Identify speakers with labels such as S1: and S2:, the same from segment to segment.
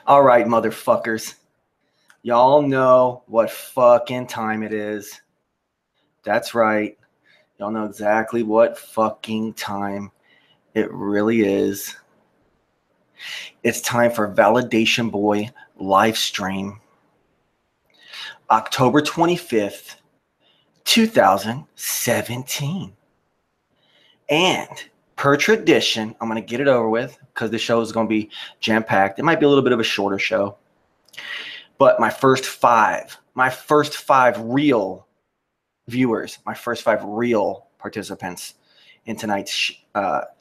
S1: All right, motherfuckers. Y'all know what fucking time it is. That's right. Y'all know exactly what fucking time it really is. It's time for Validation Boy live stream. October 25th, 2017. And per tradition, I'm going to get it over with because the show is going to be jam-packed. It might be a little bit of a shorter show. But my first five real viewers, my first five real participants in tonight's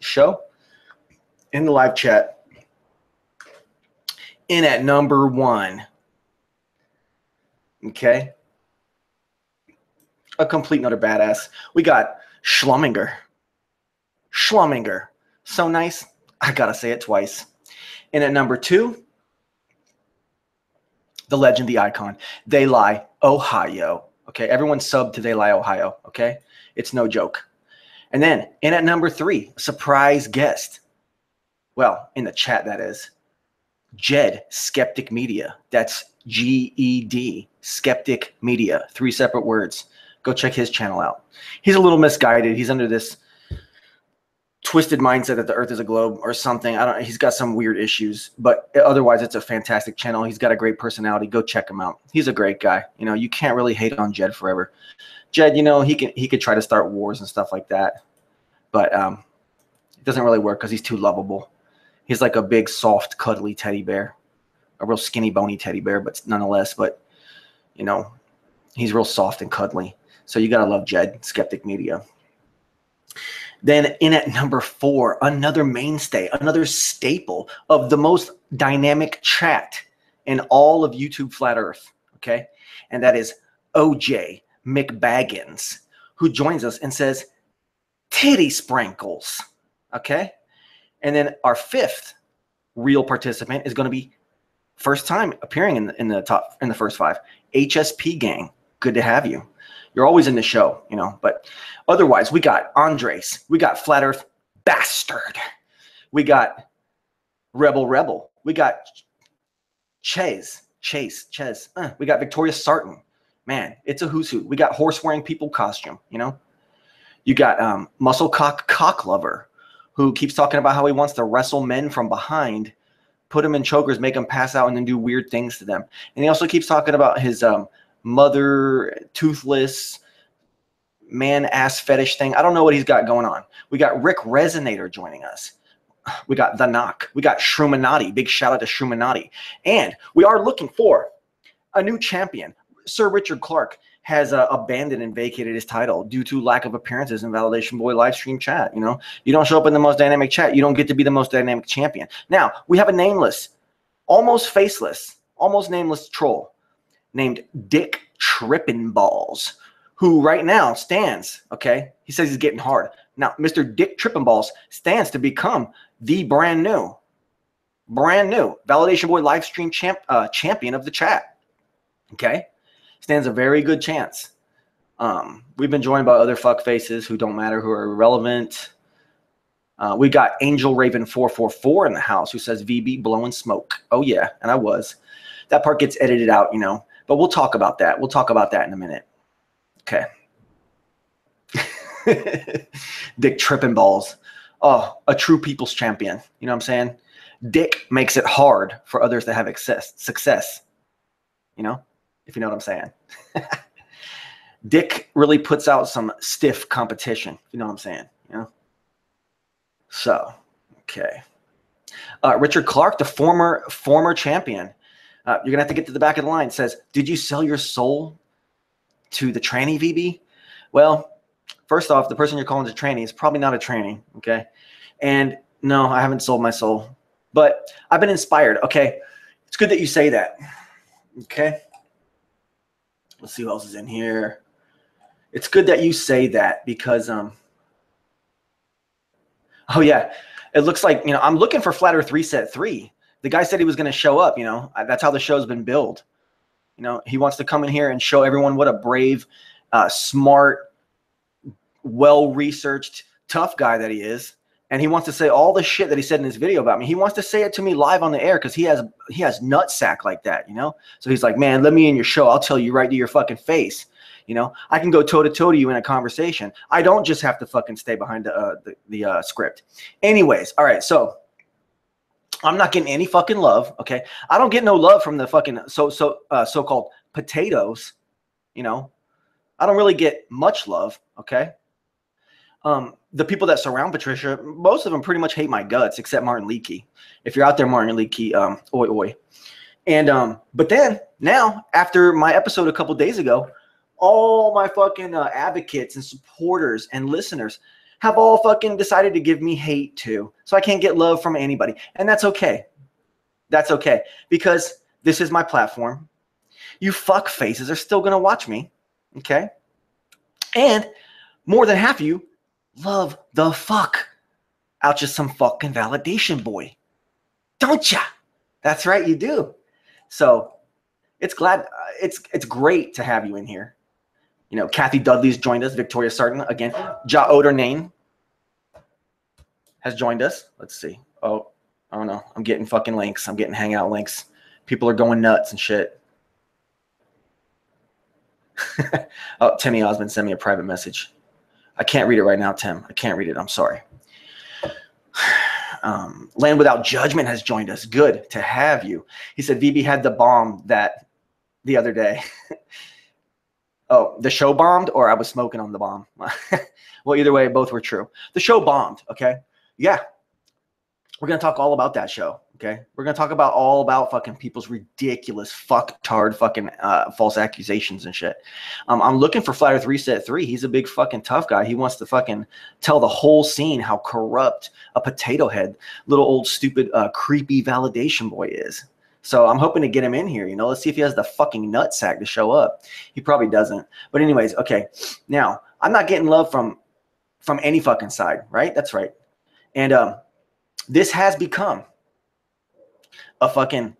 S1: show in the live chat. In at number 1, okay, a complete and utter badass. We got Schlumminger. So nice, I gotta say it twice. In at number 2, the legend, the icon, They Lie, Ohio. Okay, everyone sub to They Lie, Ohio. Okay, it's no joke. And then in at number 3, a surprise guest. Well, in the chat, that is Jed Skeptic Media. That's GED, Skeptic Media. 3 separate words. Go check his channel out. He's a little misguided. He's under this twisted mindset that the earth is a globe or something. I don't know. He's got some weird issues, but otherwise it's a fantastic channel. He's got a great personality. Go check him out. He's a great guy. You know, you can't really hate on Jed forever. Jed, you know, he could try to start wars and stuff like that, but it doesn't really work because he's too lovable. He's like a big, soft, cuddly teddy bear, a real skinny, bony teddy bear, but nonetheless, but you know, he's real soft and cuddly. So you got to love Jed, Skeptic Media. Then in at number 4, another mainstay, another staple of the most dynamic chat in all of YouTube Flat Earth, okay? And that is OJ McBaggins, who joins us and says, titty sprinkles, okay? And then our 5th real participant is going to be first time appearing in the first 5, HSP Gang. Good to have you. You're always in the show, you know, but otherwise we got Andres, we got Flat Earth Bastard, we got Rebel, we got Chase, we got Victoria Sarton. Man, it's a who's who. We got horse wearing people costume, you know. You got Muscle Cock Lover, who keeps talking about how he wants to wrestle men from behind, put them in chokers, make them pass out, and then do weird things to them. And he also keeps talking about his mother toothless man ass fetish thing. I don't know what he's got going on. We got Rick Resonator joining us. We got The Knock. We got Shruminati. Big shout out to Shruminati. And we are looking for a new champion. Sir Richard Clark has abandoned and vacated his title due to lack of appearances in Validation Boy live stream chat. You know, you don't show up in the most dynamic chat, you don't get to be the most dynamic champion. Now, we have a nameless, almost faceless, almost nameless troll named Dick Trippinballs, who right now stands, okay, he says he's getting hard. Now, Mr. Dick Trippinballs stands to become the brand new Validation Boy live stream champion of the chat, okay? Stands a very good chance. We've been joined by other fuck faces who don't matter, who are irrelevant. We got Angel Raven 444 in the house who says VB blowing smoke. Oh yeah, and I was. That part gets edited out, you know. But we'll talk about that. We'll talk about that in a minute. Okay. Dick Trippinballs. Oh, a true people's champion. You know what I'm saying? Dick makes it hard for others to have success. You know? If you know what I'm saying. Dick really puts out some stiff competition. If you know what I'm saying. You know? So, okay. Richard Clark, the former champion. You're going to have to get to the back of the line. It says, did you sell your soul to the tranny, VB? Well, first off, the person you're calling a tranny is probably not a tranny, okay? And no, I haven't sold my soul. But I've been inspired, okay? It's good that you say that, okay? Let's see who else is in here. It's good that you say that because, oh, yeah, it looks like, you know, I'm looking for Flat Earth Reset 3. The guy said he was going to show up, you know. That's how the show's been billed. You know, he wants to come in here and show everyone what a brave, smart, well-researched, tough guy that he is. And he wants to say all the shit that he said in his video about me. He wants to say it to me live on the air because he has nutsack like that, you know? So he's like, man, let me in your show. I'll tell you right to your fucking face. You know, I can go toe to toe to you in a conversation. I don't just have to fucking stay behind the script. Anyways, all right, so I'm not getting any fucking love, okay? I don't get no love from the fucking so-called potatoes, you know? I don't really get much love, okay? The people that surround Patricia, most of them pretty much hate my guts, except Martin Leakey. If you're out there, Martin Leakey, oi oi. And but then now, after my episode a couple days ago, all my fucking advocates and supporters and listeners have all fucking decided to give me hate too. So I can't get love from anybody. And that's okay. That's okay. Because this is my platform. You fuck faces are still going to watch me. Okay? And more than half of you love the fuck out just some fucking validation boy. Don't ya? That's right, you do. So it's great to have you in here. You know, Kathy Dudley's joined us. Victoria Sarton again. Ja Odernane has joined us. Let's see. Oh no. I'm getting fucking links. I'm getting hangout links. People are going nuts and shit. Oh, Timmy Osmond sent me a private message. I can't read it right now, Tim. I can't read it. I'm sorry. Land Without Judgment has joined us. Good to have you. He said VB had the bomb that the other day. Oh, the show bombed or I was smoking on the bomb? Well, either way, both were true. The show bombed, okay? Yeah. We're going to talk all about that show, okay? We're going to talk about all about fucking people's ridiculous fucktard fucking false accusations and shit. I'm looking for Flat Earth Reset 3. He's a big fucking tough guy. He wants to fucking tell the whole scene how corrupt a potato head, little old stupid creepy validation boy is. So I'm hoping to get him in here, you know. Let's see if he has the fucking nutsack to show up. He probably doesn't. But anyways, okay. Now, I'm not getting love from any fucking side, right? That's right. And this has become a fucking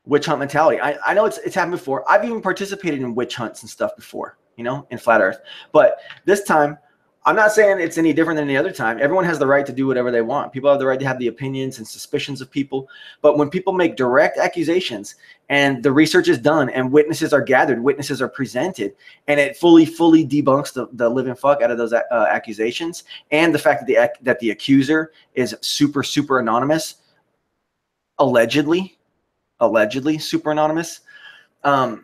S1: witch hunt mentality. I know it's happened before. I've even participated in witch hunts and stuff before, you know, in Flat Earth. But this time, I'm not saying it's any different than any other time. Everyone has the right to do whatever they want. People have the right to have the opinions and suspicions of people. But when people make direct accusations and the research is done and witnesses are gathered, witnesses are presented, and it fully debunks the living fuck out of those accusations, and the fact that the accuser is super anonymous, allegedly super anonymous, a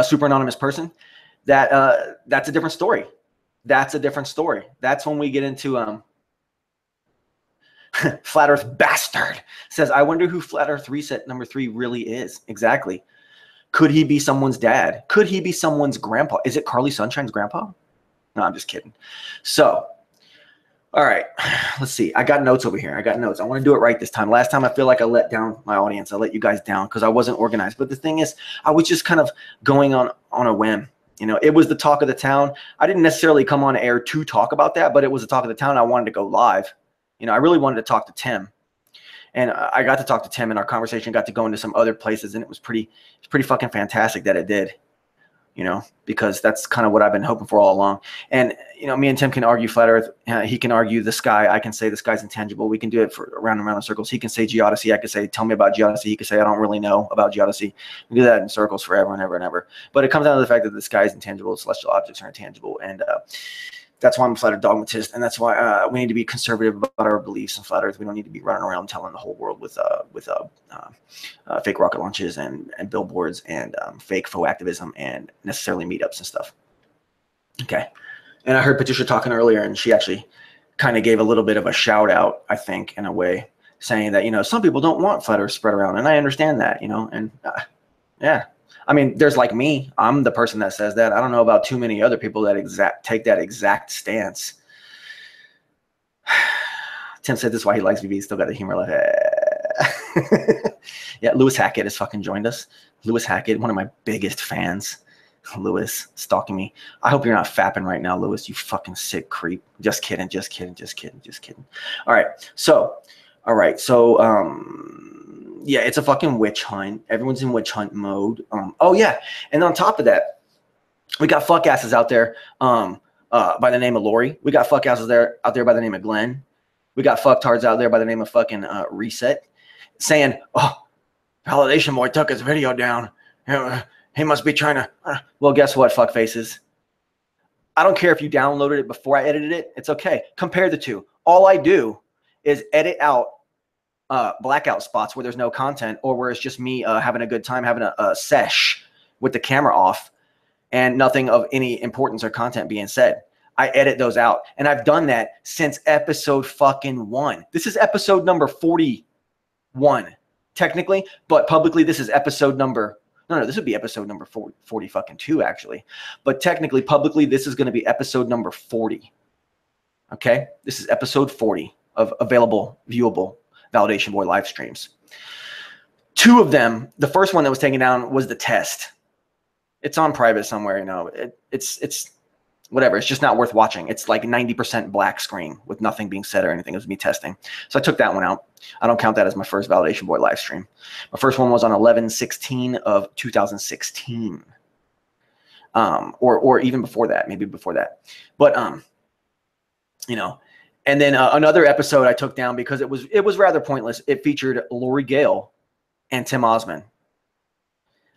S1: super anonymous person, that's a different story. That's a different story. That's when we get into Flat Earth Bastard says, I wonder who Flat Earth Reset number 3 really is. Exactly. Could he be someone's dad? Could he be someone's grandpa? Is it Carly Sunshine's grandpa? No, I'm just kidding. So, all right, let's see. I got notes over here. I got notes. I want to do it right this time. Last time I feel like I let down my audience. I let you guys down because I wasn't organized. But the thing is, I was just kind of going on a whim. You know, it was the talk of the town. I didn't necessarily come on air to talk about that, but it was the talk of the town. I wanted to go live. You know, I really wanted to talk to Tim. And I got to talk to Tim, and our conversation got to go into some other places, and it's pretty fucking fantastic that it did. You know, because that's kind of what I've been hoping for all along. And, you know, me and Tim can argue Flat Earth. He can argue the sky. I can say the sky's intangible. We can do it for around and around in circles. He can say geodesy. I can say, tell me about geodesy. He can say, I don't really know about geodesy. We do that in circles forever and ever and ever. But it comes down to the fact that the sky is intangible. Celestial objects are intangible. And that's why I'm a flat earth dogmatist. And that's why we need to be conservative about our beliefs in flat earth. We don't need to be running around telling the whole world with fake rocket launches and billboards and fake faux activism and necessarily meetups and stuff. Okay. And I heard Patricia talking earlier, and she actually kind of gave a little bit of a shout out, I think, in a way, saying that, you know, some people don't want flat earth spread around. And I understand that, you know, and yeah. I mean, there's like me. I'm the person that says that. I don't know about too many other people that take that exact stance. Tim said this is why he likes VB. He's still got the humor left. Yeah, Lewis Hackett has fucking joined us. Lewis Hackett, one of my biggest fans. Lewis, stalking me. I hope you're not fapping right now, Lewis, you fucking sick creep. Just kidding. All right. So, yeah, it's a fucking witch hunt. Everyone's in witch hunt mode. Oh yeah, and on top of that, we got fuck asses out there by the name of Lori. We got fuck houses out there by the name of Glenn. We got fucktards out there by the name of fucking Reset, saying, "Oh, Validation Boy took his video down. He must be trying to." Well, guess what, fuck faces? I don't care if you downloaded it before I edited it. It's okay. Compare the two. All I do is edit out blackout spots where there's no content, or where it's just me having a good time, having a sesh with the camera off and nothing of any importance or content being said. I edit those out, and I've done that since episode fucking 1. This is episode number 41 technically, but publicly this is episode number, no, this would be episode number 40 fucking 2 actually. But technically, publicly, this is going to be episode number 40. Okay? This is episode 40 of available, viewable Validation Boy live streams. 2 of them, the first one that was taken down was the test. It's on private somewhere, you know. It's whatever. It's just not worth watching. It's like 90% black screen with nothing being said or anything. It was me testing. So I took that one out. I don't count that as my first Validation Boy live stream. My first one was on 11/16 of 2016. Or even before that, maybe before that. But you know, and then another episode I took down because it was rather pointless. It featured Lori Gale and Tim Osman.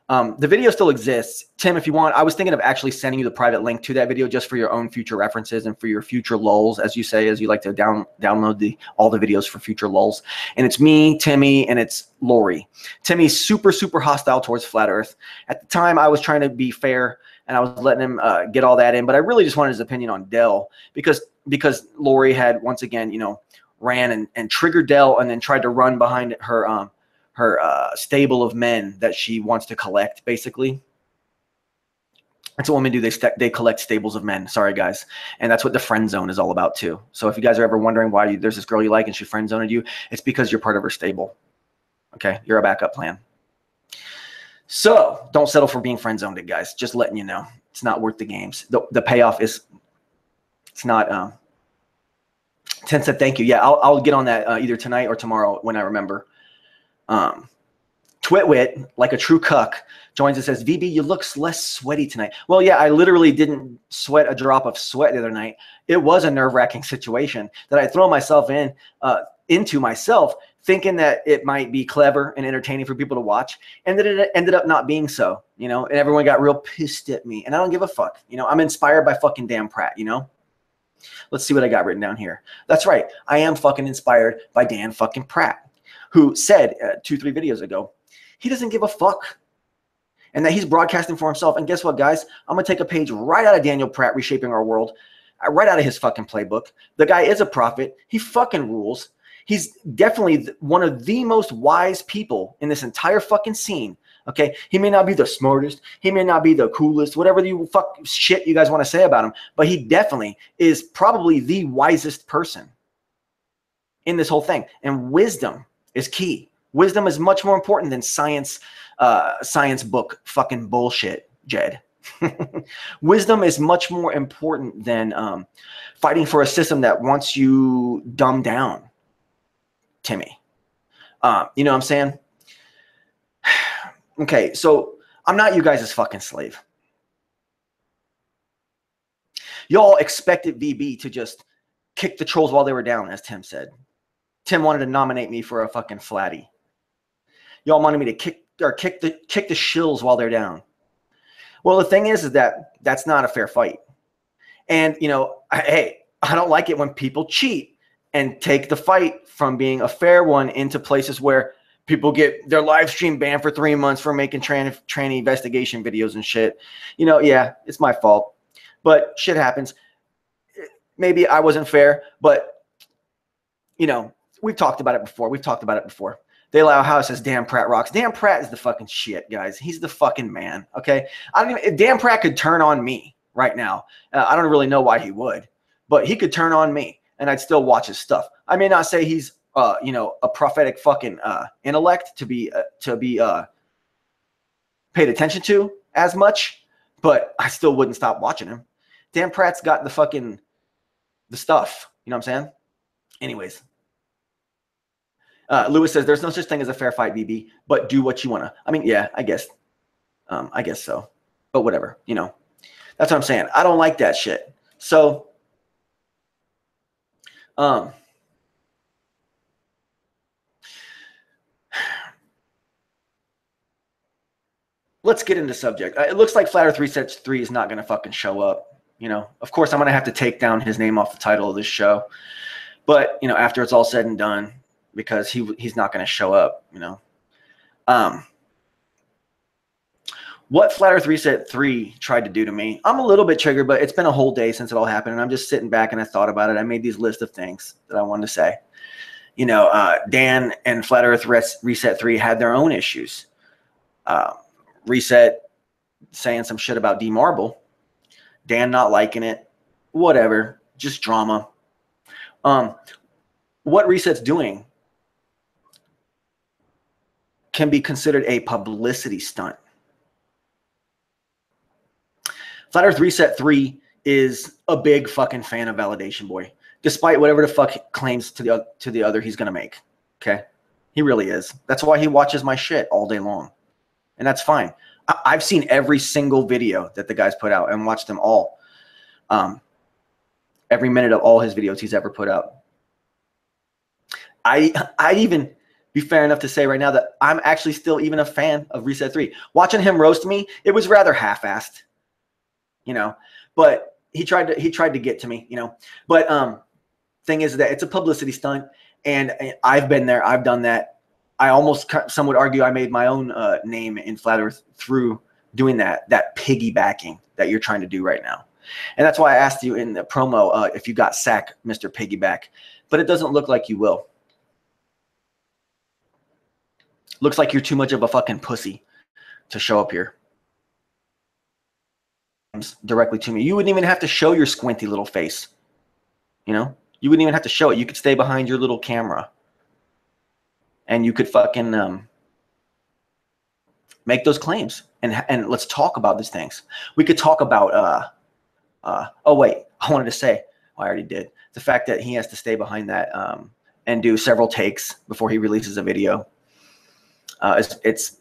S1: The video still exists. Tim, if you want, I was thinking of actually sending you the private link to that video just for your own future references and for your future lulls, as you say, as you like to download all the videos for future lulls. And it's me, Timmy, and it's Lori. Timmy's super, super hostile towards Flat Earth. At the time, I was trying to be fair, and I was letting him get all that in, but I really just wanted his opinion on Dell because Lori had, once again, you know, ran and triggered Dell and then tried to run behind her stable of men that she wants to collect, basically. That's what women do. They collect stables of men. Sorry, guys. And that's what the friend zone is all about, too. So if you guys are ever wondering why there's this girl you like and she friend zoned you, it's because you're part of her stable. Okay? You're a backup plan. So don't settle for being friend zoned, guys. Just letting you know. It's not worth the games. The payoff is, it's not. Tim said thank you. Yeah, I'll get on that either tonight or tomorrow when I remember. Twitwit, like a true cuck, joins and says, VB, you look less sweaty tonight. Well, yeah, I literally didn't sweat a drop of sweat the other night. It was a nerve-wracking situation that I throw myself into myself, thinking that it might be clever and entertaining for people to watch, and that it ended up not being so, you know, and everyone got real pissed at me, and I don't give a fuck. You know, I'm inspired by fucking Dan Pratt, you know? Let's see what I got written down here. That's right. I am fucking inspired by Dan fucking Pratt, who said 2-3 videos ago, he doesn't give a fuck, and that he's broadcasting for himself. And guess what, guys? I'm going to take a page right out of Daniel Pratt, Reshaping Our World, right out of his fucking playbook. The guy is a prophet. He fucking rules. He's definitely one of the most wise people in this entire fucking scene. Okay, he may not be the smartest, he may not be the coolest, whatever you fuck shit you guys want to say about him, but he definitely is probably the wisest person in this whole thing. And wisdom is key. Wisdom is much more important than science book fucking bullshit, Jed. Wisdom is much more important than fighting for a system that wants you dumbed down, Timmy. You know what I'm saying? Okay, so I'm not you guys' fucking slave. Y'all expected VB to just kick the trolls while they were down, as Tim said. Tim wanted to nominate me for a fucking flatty. Y'all wanted me to kick the shills while they're down. Well, the thing is that that's not a fair fight. And, you know, hey, I don't like it when people cheat and take the fight from being a fair one into places where people get their live stream banned for 3 months for making tranny investigation videos and shit. You know, yeah, it's my fault. But shit happens. Maybe I wasn't fair, but, you know, we've talked about it before. De La House says Dan Pratt rocks. Dan Pratt is the fucking shit, guys. He's the fucking man, okay? If Dan Pratt could turn on me right now, I don't really know why he would, but he could turn on me, and I'd still watch his stuff. I may not say he's, you know, a prophetic fucking intellect to be paid attention to as much, but I still wouldn't stop watching him. Dan Pratt's got the stuff. You know what I'm saying? Anyways. Lewis says, there's no such thing as a fair fight, VB, but do what you want to. I mean, yeah, I guess so. But whatever, you know. That's what I'm saying. I don't like that shit. So, let's get into subject. It looks like Flat Earth Reset 3 is not going to fucking show up. You know, of course, I'm going to have to take down his name off the title of this show. But, you know, after it's all said and done, because he's not going to show up, you know. What Flat Earth Reset 3 tried to do to me, I'm a little bit triggered, but it's been a whole day since it all happened, and I'm just sitting back and I thought about it. I made these list of things that I wanted to say. You know, Dan and Flat Earth Reset 3 had their own issues. Reset saying some shit about D Marble. Dan not liking it. Whatever. Just drama. What Reset's doing can be considered a publicity stunt. Flat Earth Reset 3 is a big fucking fan of Validation Boy, despite whatever the fuck claims to the other he's going to make. Okay? He really is. That's why he watches my shit all day long. And that's fine. I've seen every single video that the guy's put out and watched them all. Every minute of all his videos he's ever put out. I'd even be fair enough to say right now that I'm actually still even a fan of Reset 3. Watching him roast me, it was rather half-assed. You know, but he tried to get to me, you know. But thing is that it's a publicity stunt, and I've been there. I've done that. I almost, some would argue, I made my own name in Flat Earth through doing that piggybacking that you're trying to do right now. And that's why I asked you in the promo if you got sack, Mr. Piggyback. But it doesn't look like you will. Looks like you're too much of a fucking pussy to show up here directly to me. You wouldn't even have to show your squinty little face. You know? You wouldn't even have to show it. You could stay behind your little camera. And you could fucking make those claims. And let's talk about these things. We could talk about oh wait, I wanted to say, I already did. The fact that he has to stay behind that and do several takes before he releases a video. It's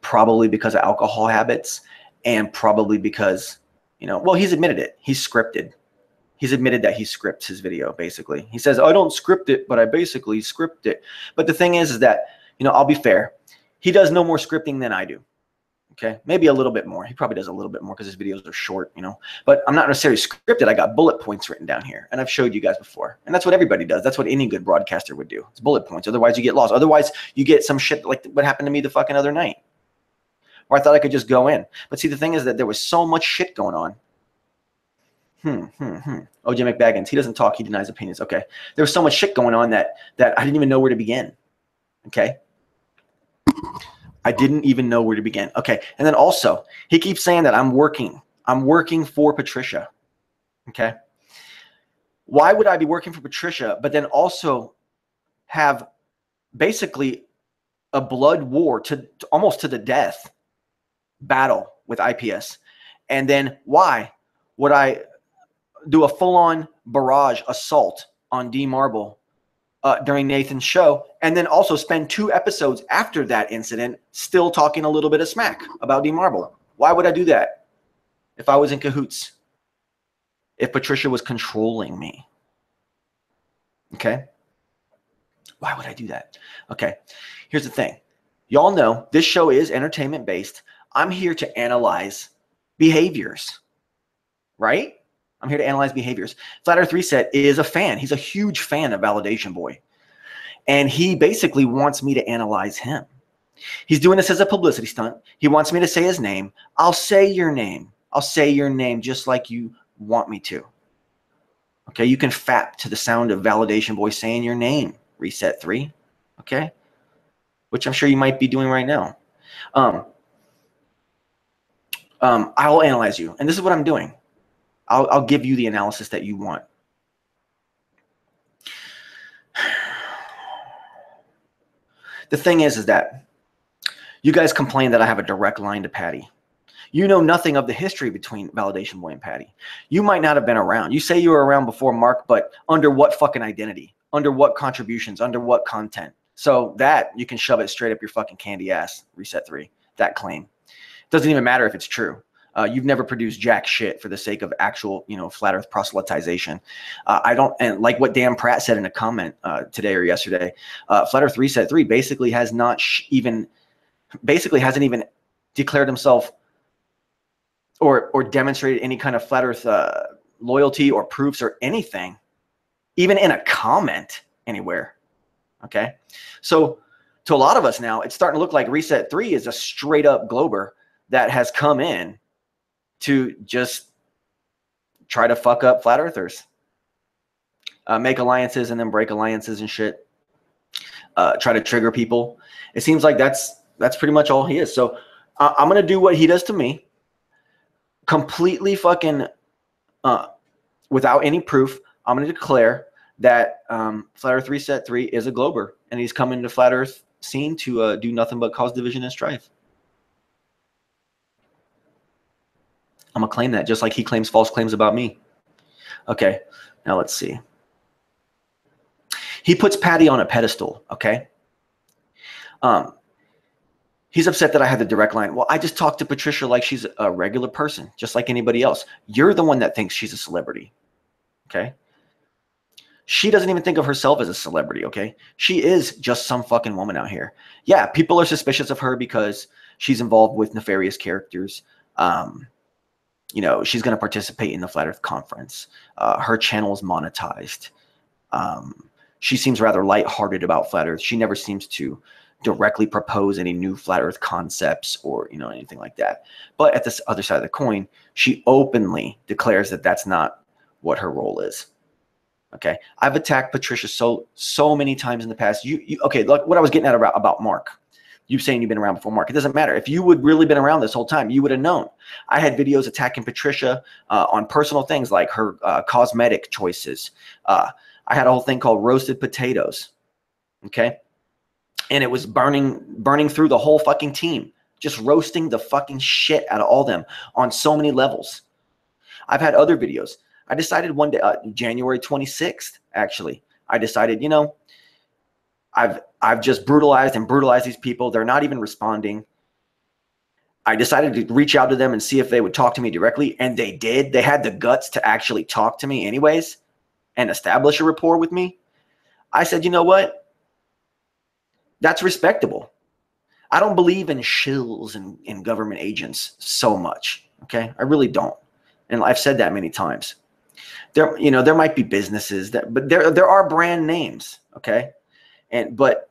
S1: probably because of alcohol habits, and probably because, you know, well, he's admitted it. He's scripted. He's admitted that he scripts his video, basically. He says, I don't script it, but I basically script it. But the thing is that, you know, I'll be fair. He does no more scripting than I do. Okay? Maybe a little bit more. He probably does a little bit more because his videos are short, you know. But I'm not necessarily scripted. I got bullet points written down here. And I've showed you guys before. And that's what everybody does. That's what any good broadcaster would do. It's bullet points. Otherwise, you get lost. Otherwise, you get some shit like what happened to me the fucking other night. Or I thought I could just go in. But see, the thing is that there was so much shit going on. OJ McBaggins, he doesn't talk. He denies opinions. Okay. There was so much shit going on that I didn't even know where to begin. Okay. I didn't even know where to begin. Okay. And then also, he keeps saying that I'm working for Patricia. Okay. Why would I be working for Patricia, but then also have basically a blood war to almost to the death battle with IPS? And then why would I do a full-on barrage assault on D Marble during Nathan's show, and then also spend 2 episodes after that incident still talking a little bit of smack about D Marble? Why would I do that if I was in cahoots? If Patricia was controlling me? Okay? Why would I do that? Okay, here's the thing. Y'all know this show is entertainment-based. I'm here to analyze behaviors, right? I'm here to analyze behaviors. Flat Earth Reset is a fan. He's a huge fan of Validation Boy. And he basically wants me to analyze him. He's doing this as a publicity stunt. He wants me to say his name. I'll say your name. I'll say your name just like you want me to. Okay, you can fap to the sound of Validation Boy saying your name, Reset 3. Okay? Which I'm sure you might be doing right now. I'll analyze you. And this is what I'm doing. I'll give you the analysis that you want. The thing is that you guys complain that I have a direct line to Patty. You know nothing of the history between Validation Boy and Patty. You might not have been around. You say you were around before Mark, but under what fucking identity? Under what contributions? Under what content? So that, you can shove it straight up your fucking candy ass, Reset 3. That claim. Doesn't even matter if it's true. You've never produced jack shit for the sake of actual, flat earth proselytization. I don't, and like what Dan Pratt said in a comment today or yesterday, Flat Earth Reset 3 basically has not hasn't even declared himself or demonstrated any kind of flat earth loyalty or proofs or anything, even in a comment anywhere. Okay. So to a lot of us now, it's starting to look like Reset 3 is a straight up glober that has come in to just try to fuck up flat earthers, make alliances and then break alliances and shit, try to trigger people. It seems like that's pretty much all he is. So I'm going to do what he does to me, completely fucking without any proof. I'm going to declare that Flat Earth Reset 3 is a glober, and he's coming to Flat Earth scene to do nothing but cause division and strife. I'm going to claim that, just like he claims false claims about me. Okay, now let's see. He puts Patty on a pedestal, okay? He's upset that I had the direct line. Well, I just talked to Patricia like she's a regular person, just like anybody else. You're the one that thinks she's a celebrity, okay? She doesn't even think of herself as a celebrity, okay? She is just some fucking woman out here. Yeah, people are suspicious of her because she's involved with nefarious characters. She's going to participate in the Flat Earth Conference. Her channel is monetized. She seems rather lighthearted about Flat Earth. She never seems to directly propose any new Flat Earth concepts or, anything like that. But at this other side of the coin, she openly declares that that's not what her role is. Okay, I've attacked Patricia so many times in the past. Okay, look what I was getting at about Mark. You saying you've been around before Mark. It doesn't matter. If you would really been around this whole time, you would have known. I had videos attacking Patricia on personal things like her cosmetic choices. I had a whole thing called Roasted Potatoes. Okay, and it was burning through the whole fucking team, just roasting the fucking shit out of all them on so many levels. I've had other videos. I decided one day, January 26th, actually, I decided, I've just brutalized these people. They're not even responding. I decided to reach out to them and see if they would talk to me directly, and they did. They had the guts to actually talk to me anyways and establish a rapport with me. I said, you know what? That's respectable. I don't believe in shills and government agents so much, okay? I really don't. And I've said that many times. There might be businesses but there are brand names, okay? But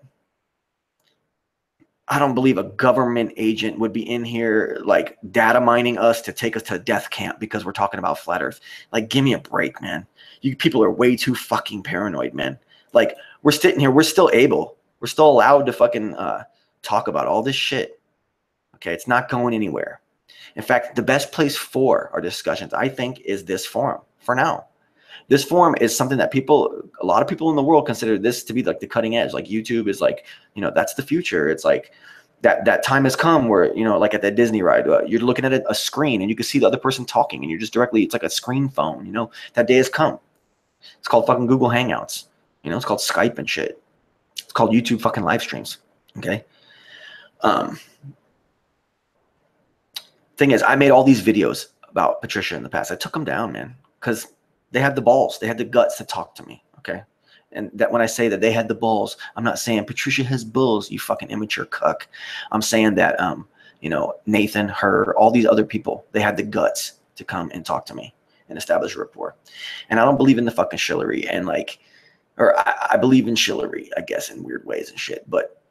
S1: I don't believe a government agent would be in here like data mining us to take us to death camp because we're talking about flat earth. Like, give me a break, man. You people are way too fucking paranoid, man. Like, we're sitting here, we're still allowed to fucking talk about all this shit. Okay, it's not going anywhere. In fact, the best place for our discussions, I think, is this forum for now. This forum is something that a lot of people in the world consider this to be like the cutting edge. Like, YouTube is like, that's the future. It's like that time has come where, like at that Disney ride, you're looking at a screen and you can see the other person talking and you're just directly, it's like a screen phone, that day has come. It's called fucking Google Hangouts. It's called Skype and shit. It's called YouTube fucking live streams. Okay. Thing is, I made all these videos about Patricia in the past. I took them down, man, because they had the balls. They had the guts to talk to me, okay? And that when I say that they had the balls, I'm not saying Patricia has balls, you fucking immature cuck. I'm saying that, Nathan, her, all these other people, they had the guts to come and talk to me and establish a rapport. And I don't believe in the fucking shillery and I believe in shillery, I guess, in weird ways and shit. But,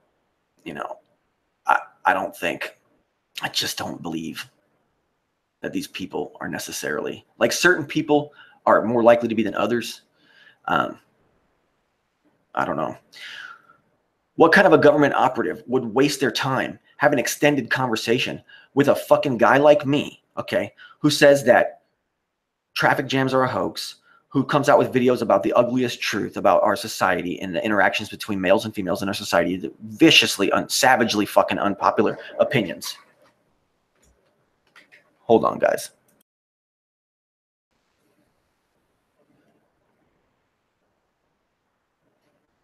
S1: I just don't believe that these people are necessarily, like, certain people are more likely to be than others. I don't know. What kind of a government operative would waste their time, have an extended conversation with a fucking guy like me, okay, who says that traffic jams are a hoax, who comes out with videos about the ugliest truth about our society and the interactions between males and females in our society, the viciously, savagely fucking unpopular opinions. Hold on, guys.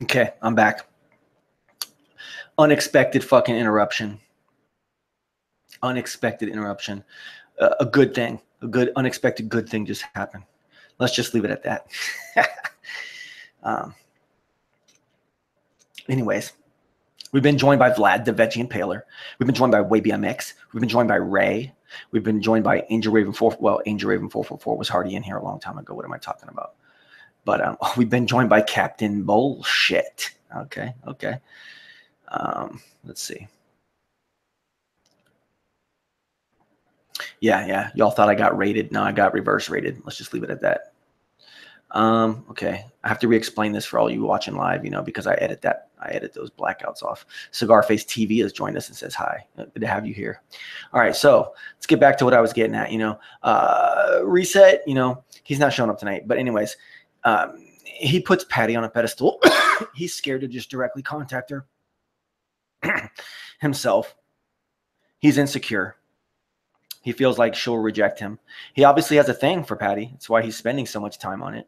S1: Okay, I'm back. Unexpected fucking interruption. Unexpected interruption. a good thing, a good unexpected good thing just happened. Let's just leave it at that. Anyways, we've been joined by Vlad, the Veggie Impaler. We've been joined by WayBMX. We've been joined by Ray. We've been joined by Angel Raven 4. Well, Angel Raven 444 was already in here a long time ago. What am I talking about? But we've been joined by Captain Bullshit. Okay. Let's see. Yeah. Y'all thought I got rated. No, I got reverse rated. Let's just leave it at that. Okay. I have to re-explain this for all you watching live, because I edit those blackouts off. Cigar Face TV has joined us and says hi. Good to have you here. All right. So let's get back to what I was getting at, Reset, he's not showing up tonight, but anyways, he puts Patty on a pedestal. He's scared to just directly contact her himself. He's insecure. He feels like she'll reject him. He obviously has a thing for Patty. That's why he's spending so much time on it.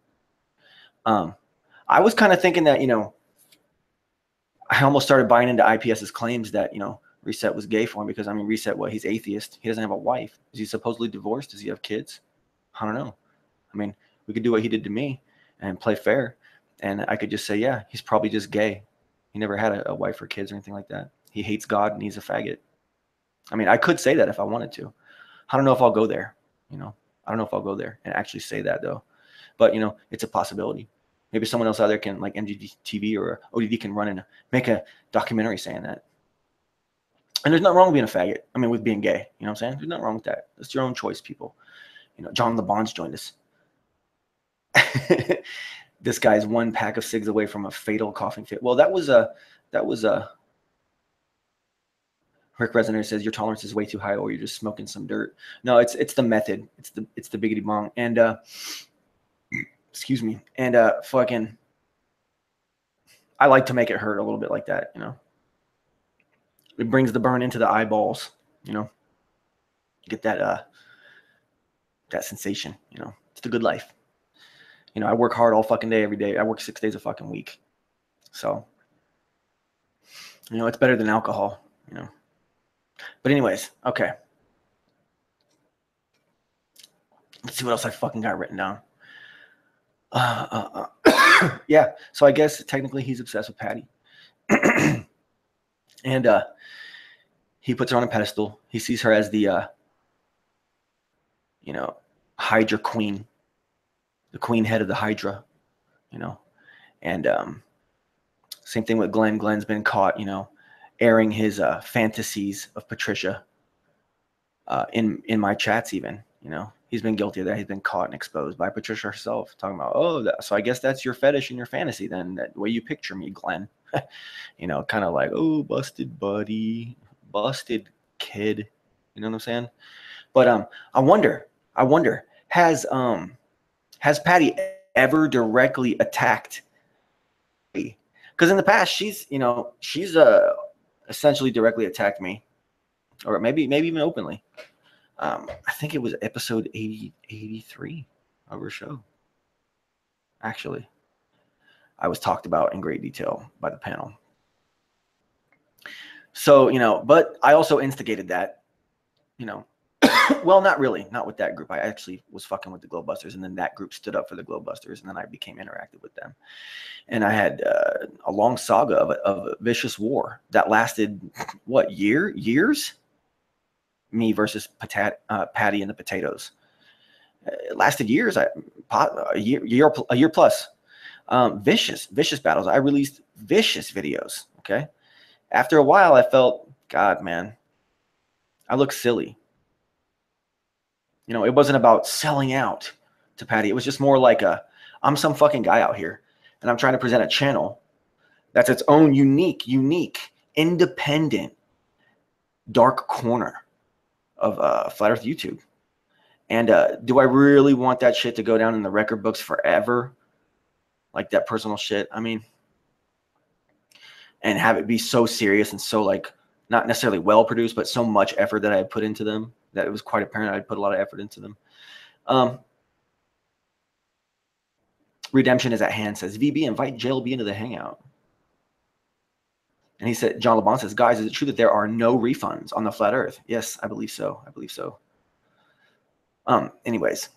S1: I was kind of thinking that, I almost started buying into IPS's claims that, Reset was gay for him because, Reset, he's atheist. He doesn't have a wife. Is he supposedly divorced? Does he have kids? I don't know. We could do what he did to me and play fair. And I could just say, yeah, he's probably just gay. He never had a wife or kids or anything like that. He hates God and he's a faggot. I could say that if I wanted to. I don't know if I'll go there, I don't know if I'll go there and actually say that though. But, it's a possibility. Maybe someone else out there can, like MGTV or ODD, can run and make a documentary saying that. And there's nothing wrong with being a faggot. With being gay. You know what I'm saying? There's nothing wrong with that. It's your own choice, people. John LeBon's joined us. This guy's one pack of cigs away from a fatal coughing fit. Well, that was Rick Resonator says your tolerance is way too high, or you're just smoking some dirt. No, it's the method. It's the biggity bong. And excuse me. And fucking, I like to make it hurt a little bit like that. It brings the burn into the eyeballs. Get that that sensation. It's the good life. I work hard all fucking day every day. I work 6 days a fucking week. So, it's better than alcohol. But anyways, okay. Let's see what else I fucking got written down. Yeah, so I guess technically he's obsessed with Patty. And he puts her on a pedestal. He sees her as the, Hydra queen. The queen head of the Hydra, And same thing with Glenn. Glenn's been caught, airing his fantasies of Patricia in my chats even, He's been guilty of that. He's been caught and exposed by Patricia herself, talking about, so I guess that's your fetish and your fantasy then, that way you picture me, Glenn. Kind of like, oh, busted buddy, busted kid. You know what I'm saying? But I wonder, has Patty ever directly attacked? Because in the past, she's essentially directly attacked me, or maybe even openly. I think it was episode 83 of her show. Actually, I was talked about in great detail by the panel. So, but I also instigated that, well, not really, not with that group. I actually was fucking with the Glowbusters, and then that group stood up for the Glowbusters, and then I became interactive with them. And I had a long saga of a vicious war that lasted, years? Me versus Patty and the Potatoes. It lasted years, a year plus. Vicious battles. I released vicious videos, okay? After a while, I felt, God, man, I look silly. It wasn't about selling out to Patty. It was just more like I'm some fucking guy out here, and I'm trying to present a channel that's its own unique, independent, dark corner of Flat Earth YouTube. And do I really want that shit to go down in the record books forever? Like that personal shit? And have it be so serious and so, like, not necessarily well produced, but so much effort that I had put into them that it was quite apparent I'd put a lot of effort into them. Redemption is at hand, says VB, invite JLB into the hangout. And he said, John LeBon says, guys, is it true that there are no refunds on the Flat Earth? Yes, I believe so. Anyways,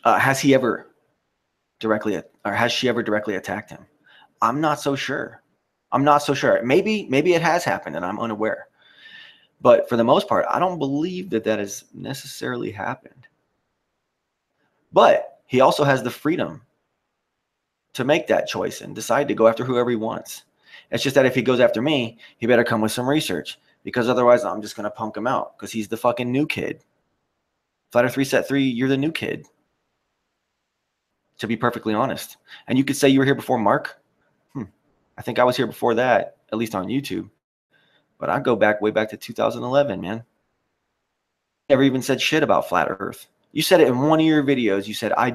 S1: has he ever directly, or has she ever directly attacked him? I'm not so sure. I'm not so sure. Maybe it has happened and I'm unaware. But for the most part, I don't believe that that has necessarily happened. But he also has the freedom to make that choice and decide to go after whoever he wants. It's just that if he goes after me, he better come with some research, because otherwise I'm just going to punk him out because he's the fucking new kid. Flat Earth Reset 3, you're the new kid, to be perfectly honest. And you could say you were here before Mark. I think I was here before that, at least on YouTube. But I go back way back to 2011, man. Never even said shit about Flat Earth. You said it in one of your videos. You said, I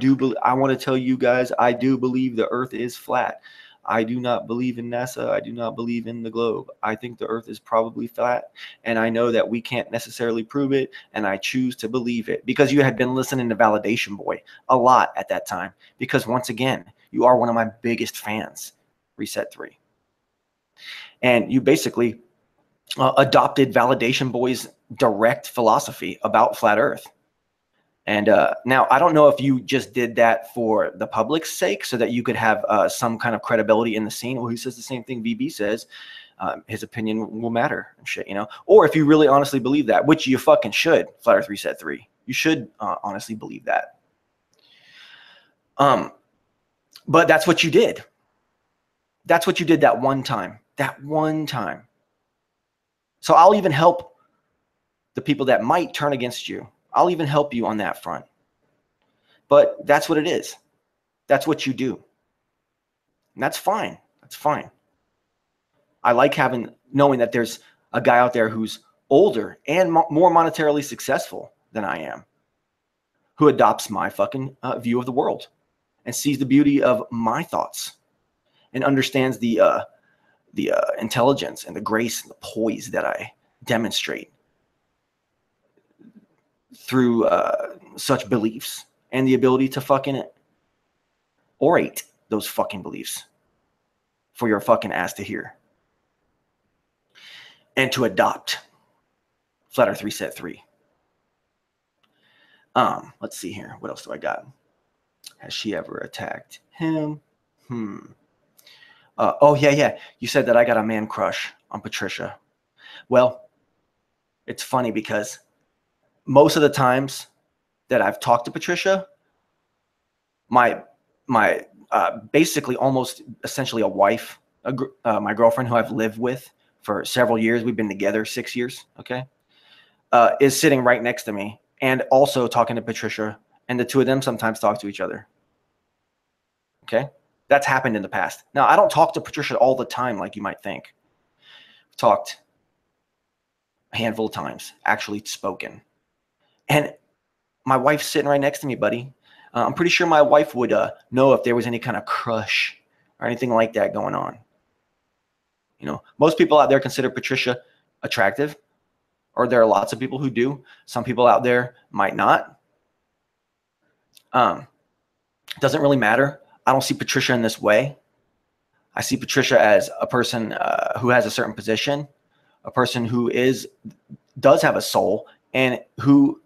S1: want to tell you guys, I do believe the Earth is flat. I do not believe in NASA. I do not believe in the globe. I think the Earth is probably flat, and I know that we can't necessarily prove it, and I choose to believe it, because you had been listening to Validation Boy a lot at that time, because once again, you are one of my biggest fans, Reset 3. And you basically adopted Validation Boy's direct philosophy about Flat Earth. And now, I don't know if you just did that for the public's sake so that you could have some kind of credibility in the scene. Well, he says the same thing VB says. His opinion will matter and shit, you know? Or if you really honestly believe that, which you fucking should, Flat Earth Reset 3. You should honestly believe that. But that's what you did. That's what you did that one time. That one time. So I'll even help the people that might turn against you. I'll even help you on that front. But that's what it is. That's what you do. And that's fine. That's fine. I like knowing that there's a guy out there who's older and more monetarily successful than I am, who adopts my fucking view of the world and sees the beauty of my thoughts and understands the intelligence and the grace and the poise that I demonstrate through such beliefs, and the ability to fucking orate those fucking beliefs for your fucking ass to hear and to adopt Flat Earth Reset 3. Let's see here. What else do I got? Has she ever attacked him? Oh, yeah. You said that I got a man crush on Patricia. Well, it's funny because most of the times that I've talked to Patricia, my basically almost essentially a wife, my girlfriend who I've lived with for several years, we've been together 6 years, okay, is sitting right next to me and also talking to Patricia, and the two of them sometimes talk to each other. Okay, that's happened in the past. Now, I don't talk to Patricia all the time like you might think. We've talked a handful of times, actually spoken. And my wife's sitting right next to me, buddy. I'm pretty sure my wife would know if there was any kind of crush or anything like that going on. You know, most people out there consider Patricia attractive, or there are lots of people who do. Some people out there might not. Doesn't really matter. I don't see Patricia in this way. I see Patricia as a person who has a certain position, a person who does have a soul, and who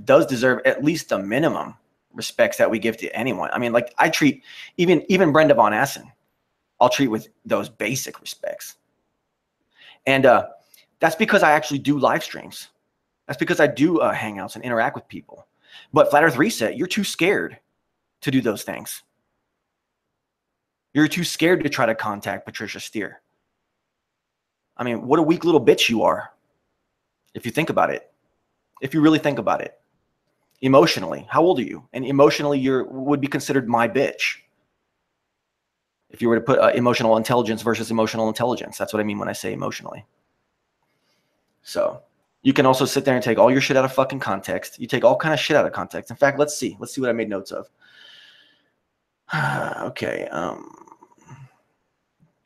S1: does deserve at least the minimum respects that we give to anyone. I mean, like, I treat even Brenda Von Assen, I'll treat with those basic respects. And that's because I actually do live streams. That's because I do hangouts and interact with people. But Flat Earth Reset, you're too scared to do those things. You're too scared to try to contact Patricia Steere. I mean, what a weak little bitch you are, if you think about it. If you really think about it. Emotionally, how old are you? And emotionally, you would be considered my bitch. If you were to put emotional intelligence versus emotional intelligence. That's what I mean when I say emotionally. So you can also sit there and take all your shit out of fucking context. You take all kind of shit out of context. In fact, let's see. Let's see what I made notes of. Okay.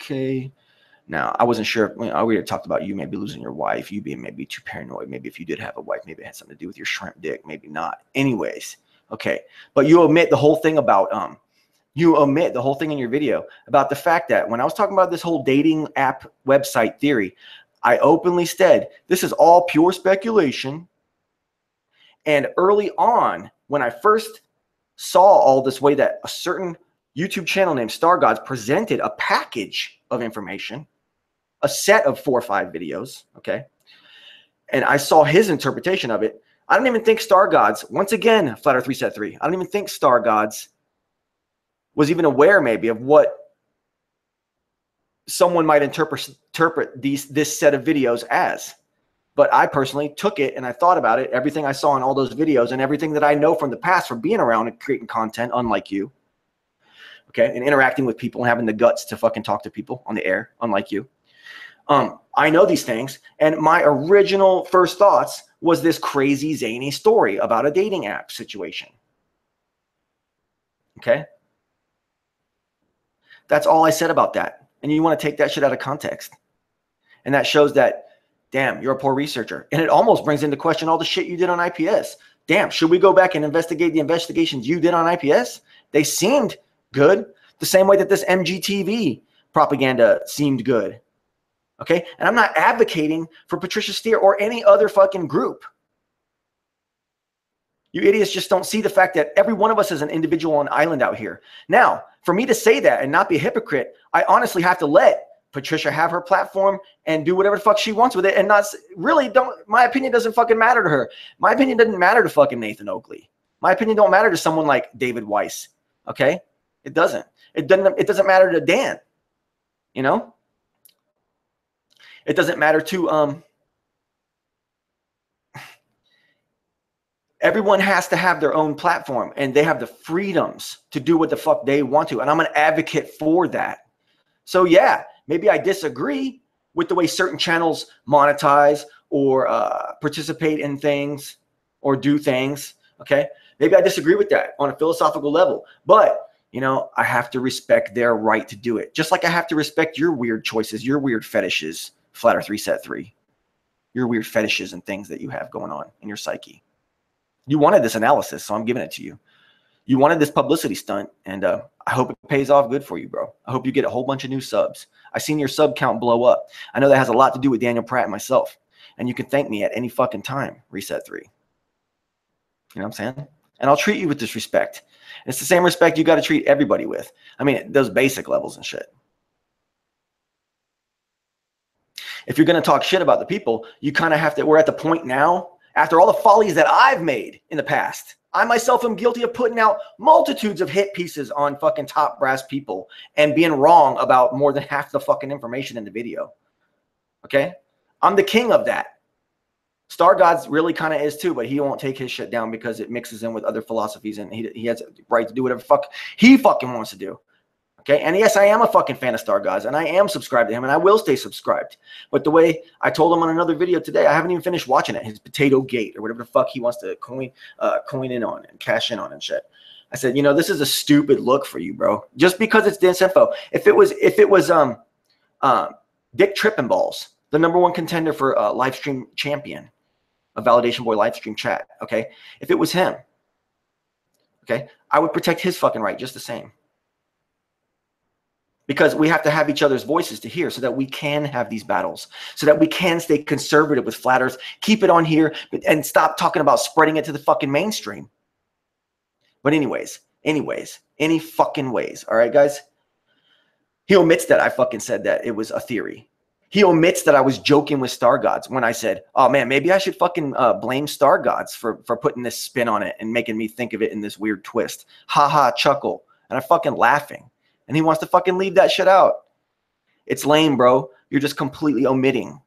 S1: Okay. Now, I wasn't sure. We already talked about you maybe losing your wife, you being maybe too paranoid. Maybe if you did have a wife, maybe it had something to do with your shrimp dick. Maybe not. Anyways, okay. But you omit the whole thing about you omit the whole thing in your video about the fact that when I was talking about this whole dating app website theory, I openly said, this is all pure speculation. And early on, when I first saw all this way that a certain YouTube channel named Star Gods presented a package of information, a set of 4 or 5 videos, okay? And I saw his interpretation of it. I don't even think Star Gods, once again, Flat Earth Reset 3, I don't even think Star Gods was even aware maybe of what someone might interpret this set of videos as. But I personally took it and I thought about it, everything I saw in all those videos and everything that I know from the past from being around and creating content, unlike you, okay, and interacting with people and having the guts to fucking talk to people on the air, unlike you. I know these things, and my original first thoughts was this crazy, zany story about a dating app situation. Okay? That's all I said about that. And you want to take that shit out of context. And that shows that, damn, you're a poor researcher. And it almost brings into question all the shit you did on IPS. Damn, should we go back and investigate the investigations you did on IPS? They seemed good, the same way that this MGTV propaganda seemed good. Okay? And I'm not advocating for Patricia Steere or any other fucking group. You idiots just don't see the fact that every one of us is an individual on an island out here. Now, for me to say that and not be a hypocrite, I honestly have to let Patricia have her platform and do whatever the fuck she wants with it and not really don't. My opinion doesn't fucking matter to her. My opinion doesn't matter to fucking Nathan Oakley. My opinion don't matter to someone like David Weiss. Okay? It doesn't. It doesn't matter to Dan. You know? It doesn't matter to everyone has to have their own platform and they have the freedoms to do what the fuck they want to. And I'm an advocate for that. So yeah, maybe I disagree with the way certain channels monetize or participate in things or do things. Okay. Maybe I disagree with that on a philosophical level, but you know, I have to respect their right to do it. Just like I have to respect your weird choices, your weird fetishes, Flat Earth Reset 3, your weird fetishes and things that you have going on in your psyche. You wanted this analysis, so I'm giving it to you. You wanted this publicity stunt, and I hope it pays off good for you, bro. I hope you get a whole bunch of new subs. I've seen your sub count blow up. I know that has a lot to do with Daniel Pratt and myself, and you can thank me at any fucking time, Reset 3. You know what I'm saying? And I'll treat you with this respect. And it's the same respect you got to treat everybody with. I mean, those basic levels and shit. If you're going to talk shit about the people, you kind of have to, we're at the point now, after all the follies that I've made in the past, I myself am guilty of putting out multitudes of hit pieces on fucking top brass people and being wrong about more than half the fucking information in the video. Okay? I'm the king of that. Star Gods really kind of is too, but he won't take his shit down because it mixes in with other philosophies and he has a right to do whatever fuck he fucking wants to do. Okay, and yes, I am a fucking fan of Star Gods, and I am subscribed to him, and I will stay subscribed. But the way I told him on another video today, I haven't even finished watching it, his Potato Gate, or whatever the fuck he wants to coin in on and cash in on and shit. I said, you know, this is a stupid look for you, bro. Just because it's Dense Info. If it was Dick Trippenballs, the #1 contender for live stream champion, a Validation Boy live stream chat, okay? If it was him, okay, I would protect his fucking right just the same. Because we have to have each other's voices to hear so that we can have these battles, so that we can stay conservative with Flat Earth, keep it on here, and stop talking about spreading it to the fucking mainstream. But anyways, any fucking ways, all right, guys? He omits that I fucking said that it was a theory. He omits that I was joking with Star Gods when I said, oh man, maybe I should fucking blame Star Gods for putting this spin on it and making me think of it in this weird twist. Ha ha, chuckle. And I'm fucking laughing. And he wants to fucking leave that shit out. It's lame, bro. You're just completely omitting.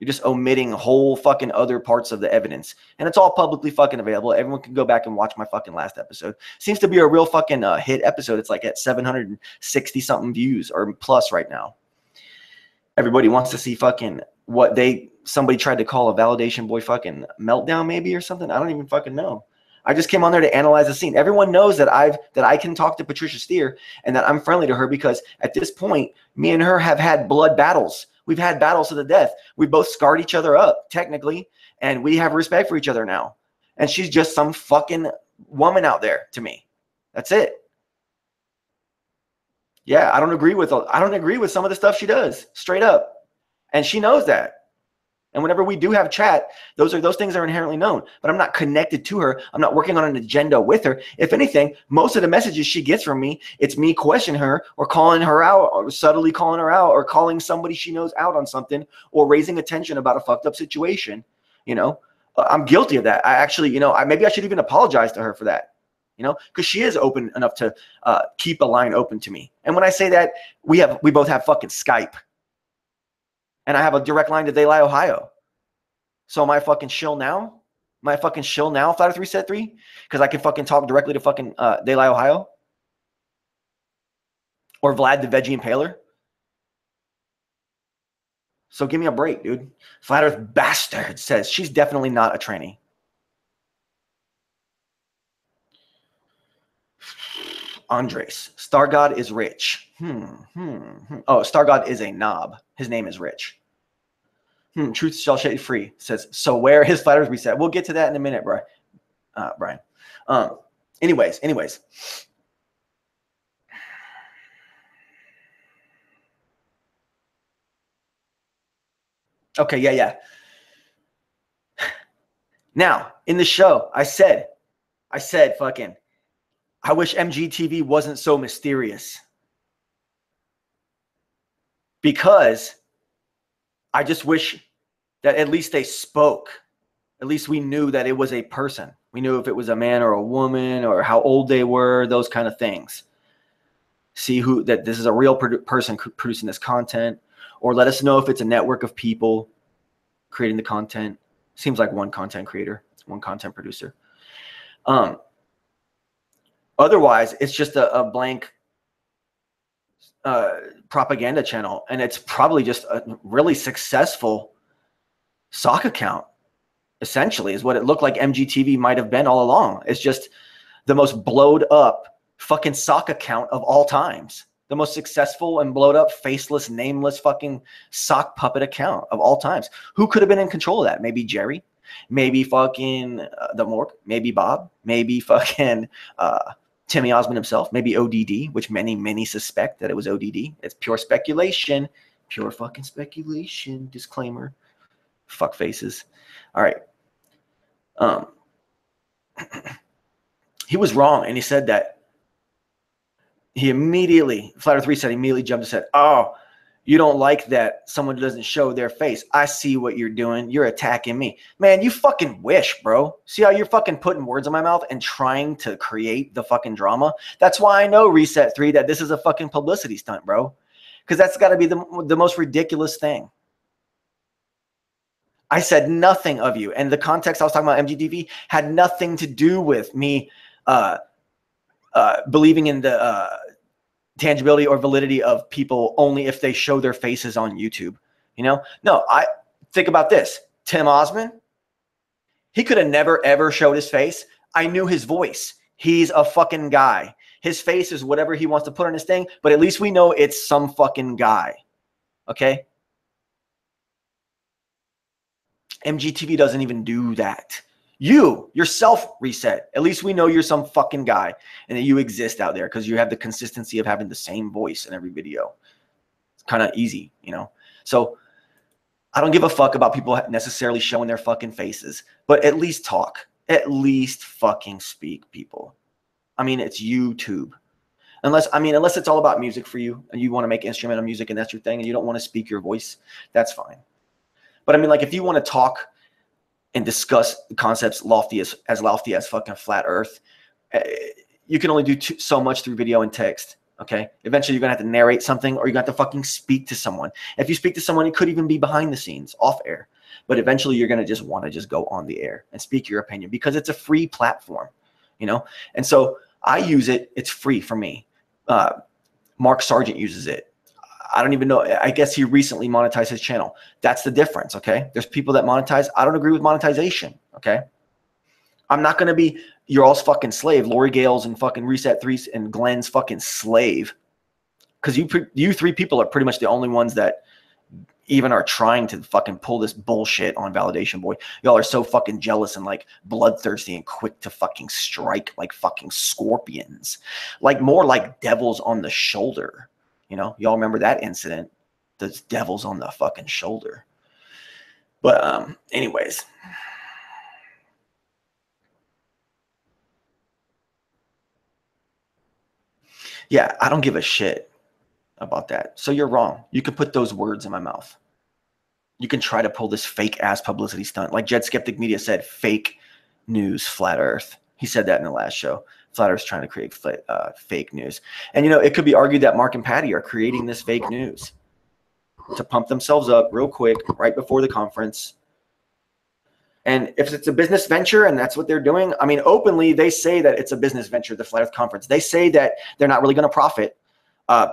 S1: You're just omitting whole fucking other parts of the evidence. And it's all publicly fucking available. Everyone can go back and watch my fucking last episode. Seems to be a real fucking hit episode. It's like at 760 something views or plus right now. Everybody wants to see fucking what somebody tried to call a Validation Boy fucking meltdown maybe or something. I don't even fucking know. I just came on there to analyze the scene. Everyone knows that I can talk to Patricia Steere and that I'm friendly to her because at this point, me and her have had blood battles. We've had battles to the death. We both scarred each other up, technically, and we have respect for each other now. And she's just some fucking woman out there to me. That's it. Yeah, I don't agree with some of the stuff she does, straight up. And she knows that. And whenever we do have chat, those things are inherently known. But I'm not connected to her. I'm not working on an agenda with her. If anything, most of the messages she gets from me, it's me questioning her or calling her out or subtly calling her out or calling somebody she knows out on something or raising attention about a fucked up situation. You know, I'm guilty of that. I actually, you know, maybe I should even apologize to her for that. You know, because she is open enough to keep a line open to me. And when I say that, we both have fucking Skype. And I have a direct line to De La, Ohio. So am I fucking shill now? Am I fucking shill now, Flat Earth Reset 3? Because I can fucking talk directly to fucking De La, Ohio? Or Vlad the Veggie Impaler? So give me a break, dude. Flat Earth Bastard says she's definitely not a tranny. Andres, Star God is rich. Oh, Star God is a knob. His name is Rich. Truth shall set you free, says, so where his Flat Earth Reset? We'll get to that in a minute, Brian. Anyways. Okay, yeah. Now, in the show, I said fucking, I wish MGTV wasn't so mysterious. Because I just wish that at least they spoke. At least we knew that it was a person. We knew if it was a man or a woman or how old they were, those kind of things. See that this is a real person producing this content, or let us know if it's a network of people creating the content. Seems like one content creator, one content producer. Otherwise, it's just a blank propaganda channel, and it's probably just a really successful sock account. Essentially, is what it looked like MGTV might have been all along. It's just the most blowed up fucking sock account of all times. The most successful and blowed up, faceless, nameless fucking sock puppet account of all times. Who could have been in control of that? Maybe Jerry, maybe fucking the Mork, maybe Bob, maybe fucking Timmy Osmond himself, maybe ODD, which many suspect that it was ODD. It's pure speculation, pure fucking speculation. Disclaimer. Fuck faces. All right. He was wrong, and he said that he immediately, Flat Earth Reset immediately jumped and said, oh, you don't like that someone doesn't show their face. I see what you're doing. You're attacking me. Man, you fucking wish, bro. See how you're fucking putting words in my mouth and trying to create the fucking drama? That's why I know, Reset 3, that this is a fucking publicity stunt, bro. Because that's got to be the most ridiculous thing. I said nothing of you. And the context I was talking about MGTV had nothing to do with me believing in the tangibility or validity of people only if they show their faces on YouTube. You know? No, I think about this. Tim Osmond, he could have never, ever showed his face. I knew his voice. He's a fucking guy. His face is whatever he wants to put on his thing, but at least we know it's some fucking guy. Okay? MGTV doesn't even do that. You, yourself, Reset. At least we know you're some fucking guy and that you exist out there because you have the consistency of having the same voice in every video. It's kind of easy, you know? So I don't give a fuck about people necessarily showing their fucking faces, but at least talk. At least fucking speak, people. I mean, it's YouTube. Unless it's all about music for you and you want to make instrumental music and that's your thing and you don't want to speak your voice, that's fine. But I mean, like, if you want to talk and discuss concepts lofty as fucking flat Earth, you can only do so much through video and text. Okay. Eventually, you're gonna have to narrate something, or you're gonna have to fucking speak to someone. If you speak to someone, it could even be behind the scenes, off air. But eventually, you're gonna just want to just go on the air and speak your opinion because it's a free platform, you know. And so I use it. It's free for me. Mark Sargent uses it. I don't even know. I guess he recently monetized his channel. That's the difference, okay? There's people that monetize. I don't agree with monetization, okay? I'm not going to be your all's fucking slave, Lori Gale's and fucking Reset 3's and Glenn's fucking slave. Because you three people are pretty much the only ones that even are trying to fucking pull this bullshit on Validation Boy. Y'all are so fucking jealous and like bloodthirsty and quick to fucking strike like fucking scorpions. Like more like devils on the shoulder. You know, y'all remember that incident. The devil's on the fucking shoulder. But anyways. Yeah, I don't give a shit about that. So you're wrong. You could put those words in my mouth. You can try to pull this fake ass publicity stunt. Like Jed Skeptic Media said, fake news, flat earth. He said that in the last show. Flat Earth's trying to create fake news. And, it could be argued that Mark and Patty are creating this fake news to pump themselves up real quick right before the conference. And if it's a business venture and that's what they're doing, I mean, openly, they say that it's a business venture, the Flat Earth Conference. They say that they're not really going to profit.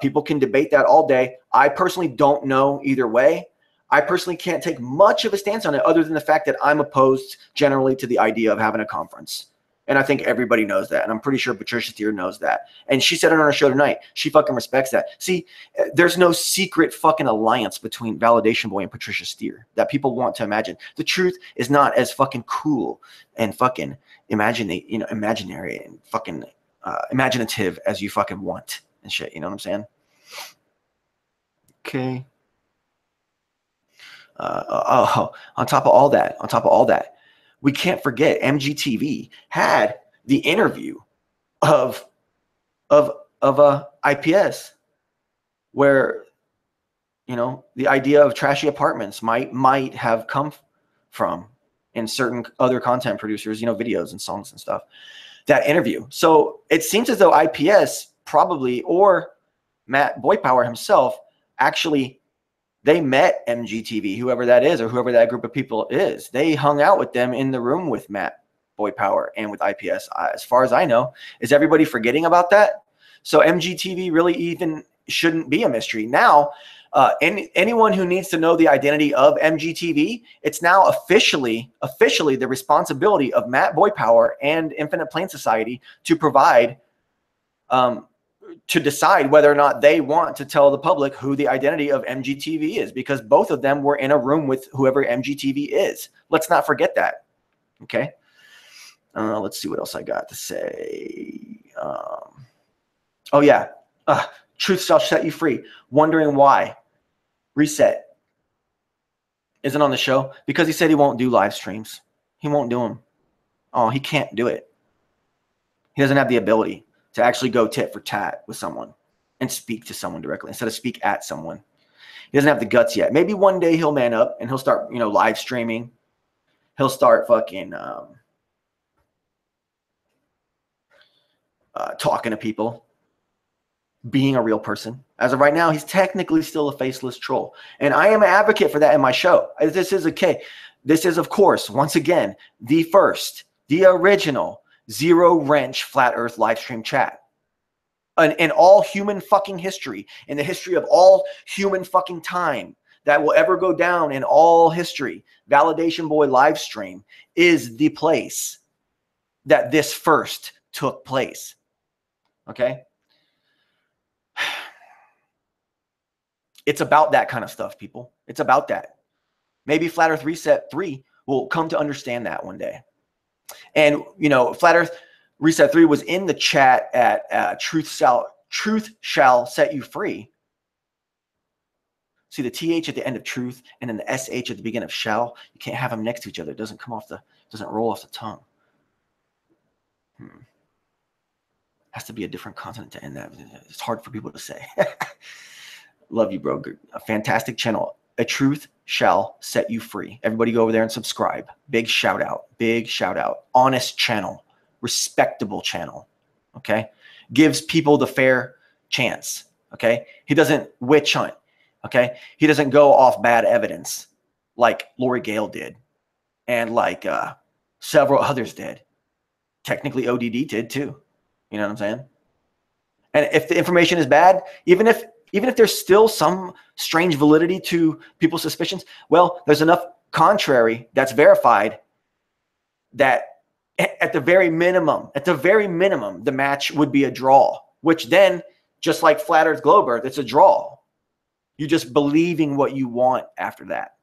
S1: People can debate that all day. I personally don't know either way. I personally can't take much of a stance on it other than the fact that I'm opposed generally to the idea of having a conference. And I think everybody knows that. And I'm pretty sure Patricia Steere knows that. And she said it on her show tonight. She fucking respects that. See, there's no secret fucking alliance between Validation Boy and Patricia Steere that people want to imagine. The truth is not as fucking cool and fucking imaginary and fucking imaginative as you fucking want and shit. You know what I'm saying? Okay. On top of all that, we can't forget MGTV had the interview of IPS, where the idea of trashy apartments might have come from in certain other content producers, videos and songs and stuff. That interview. So it seems as though IPS probably, or Matt Boypower himself, actually. They met MGTV, whoever that is, or whoever that group of people is. They hung out with them in the room with Matt Boypower and with IPS. As far as I know, is everybody forgetting about that? So MGTV really even shouldn't be a mystery. Now, anyone who needs to know the identity of MGTV, it's now officially the responsibility of Matt Boypower and Infinite Plane Society to provide to decide whether or not they want to tell the public who the identity of MGTV is, because both of them were in a room with whoever MGTV is. Let's not forget that. Okay. Let's see what else I got to say. Oh yeah. Truth shall set you free. Wondering why Reset isn't on the show? Because he said he won't do live streams. He won't do them. Oh, he can't do it. He doesn't have the ability to actually go tit for tat with someone and speak to someone directly instead of speak at someone. He doesn't have the guts yet. Maybe one day he'll man up and he'll start, live streaming. He'll start fucking talking to people, being a real person. As of right now, he's technically still a faceless troll. And I am an advocate for that in my show. This is okay. This is, of course, once again, the original Zero Wrench Flat Earth live stream chat. In all human fucking history, in the history of all human fucking time that will ever go down in all history, Validation Boy live stream is the place that this first took place. Okay? It's about that kind of stuff, people. It's about that. Maybe Flat Earth Reset 3 will come to understand that one day. And, Flat Earth Reset 3 was in the chat at Truth Shall Set You Free. See the TH at the end of truth and then the SH at the beginning of shall. You can't have them next to each other. It doesn't roll off the tongue. Has to be a different consonant to end that. It's hard for people to say. Love you, bro. A fantastic channel. A Truth Shall Set You Free. Everybody go over there and subscribe. Big shout out. Big shout out. Honest channel. Respectable channel. Okay? Gives people the fair chance. Okay? He doesn't witch hunt. Okay? He doesn't go off bad evidence like Lori Gale did and like several others did. Technically ODD did too. You know what I'm saying? And if the information is bad, even if there's still some strange validity to people's suspicions, well, there's enough contrary that's verified that at the very minimum, the match would be a draw, which then, just like Flat Earth Globe Earth, it's a draw. You're just believing what you want after that.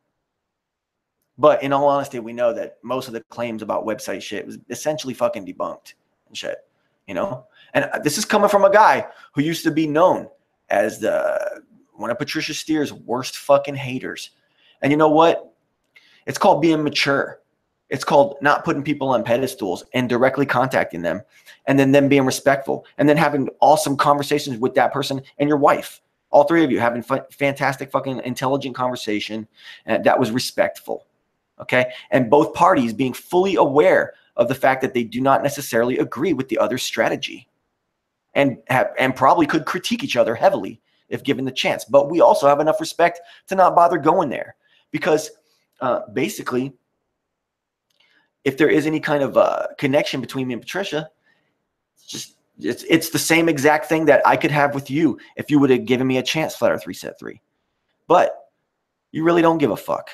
S1: But in all honesty, we know that most of the claims about website shit was essentially fucking debunked and shit, And this is coming from a guy who used to be known as one of Patricia Steer's worst fucking haters. And you know what? It's called being mature. It's called not putting people on pedestals and directly contacting them, and then them being respectful, and then having awesome conversations with that person and your wife. All three of you having fantastic fucking intelligent conversation that was respectful. Okay. And both parties being fully aware of the fact that they do not necessarily agree with the other's strategy, and probably could critique each other heavily if given the chance. But we also have enough respect to not bother going there, because basically, if there is any kind of connection between me and Patricia, it's the same exact thing that I could have with you if you would have given me a chance, Flat Earth Reset 3. But you really don't give a fuck.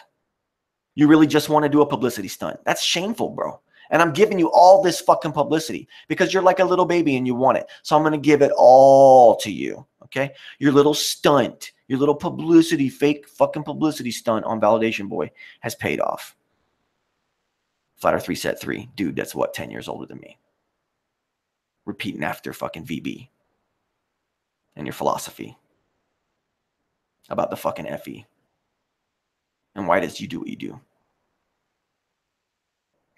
S1: You really just want to do a publicity stunt. That's shameful, bro. And I'm giving you all this fucking publicity because you're like a little baby and you want it. So I'm going to give it all to you, okay? Your little stunt, your little publicity, fake fucking publicity stunt on Validation Boy has paid off. Flat Earth Reset 3, dude, that's what, 10 years older than me. Repeating after fucking VB and your philosophy about the fucking FE. And why does you do what you do?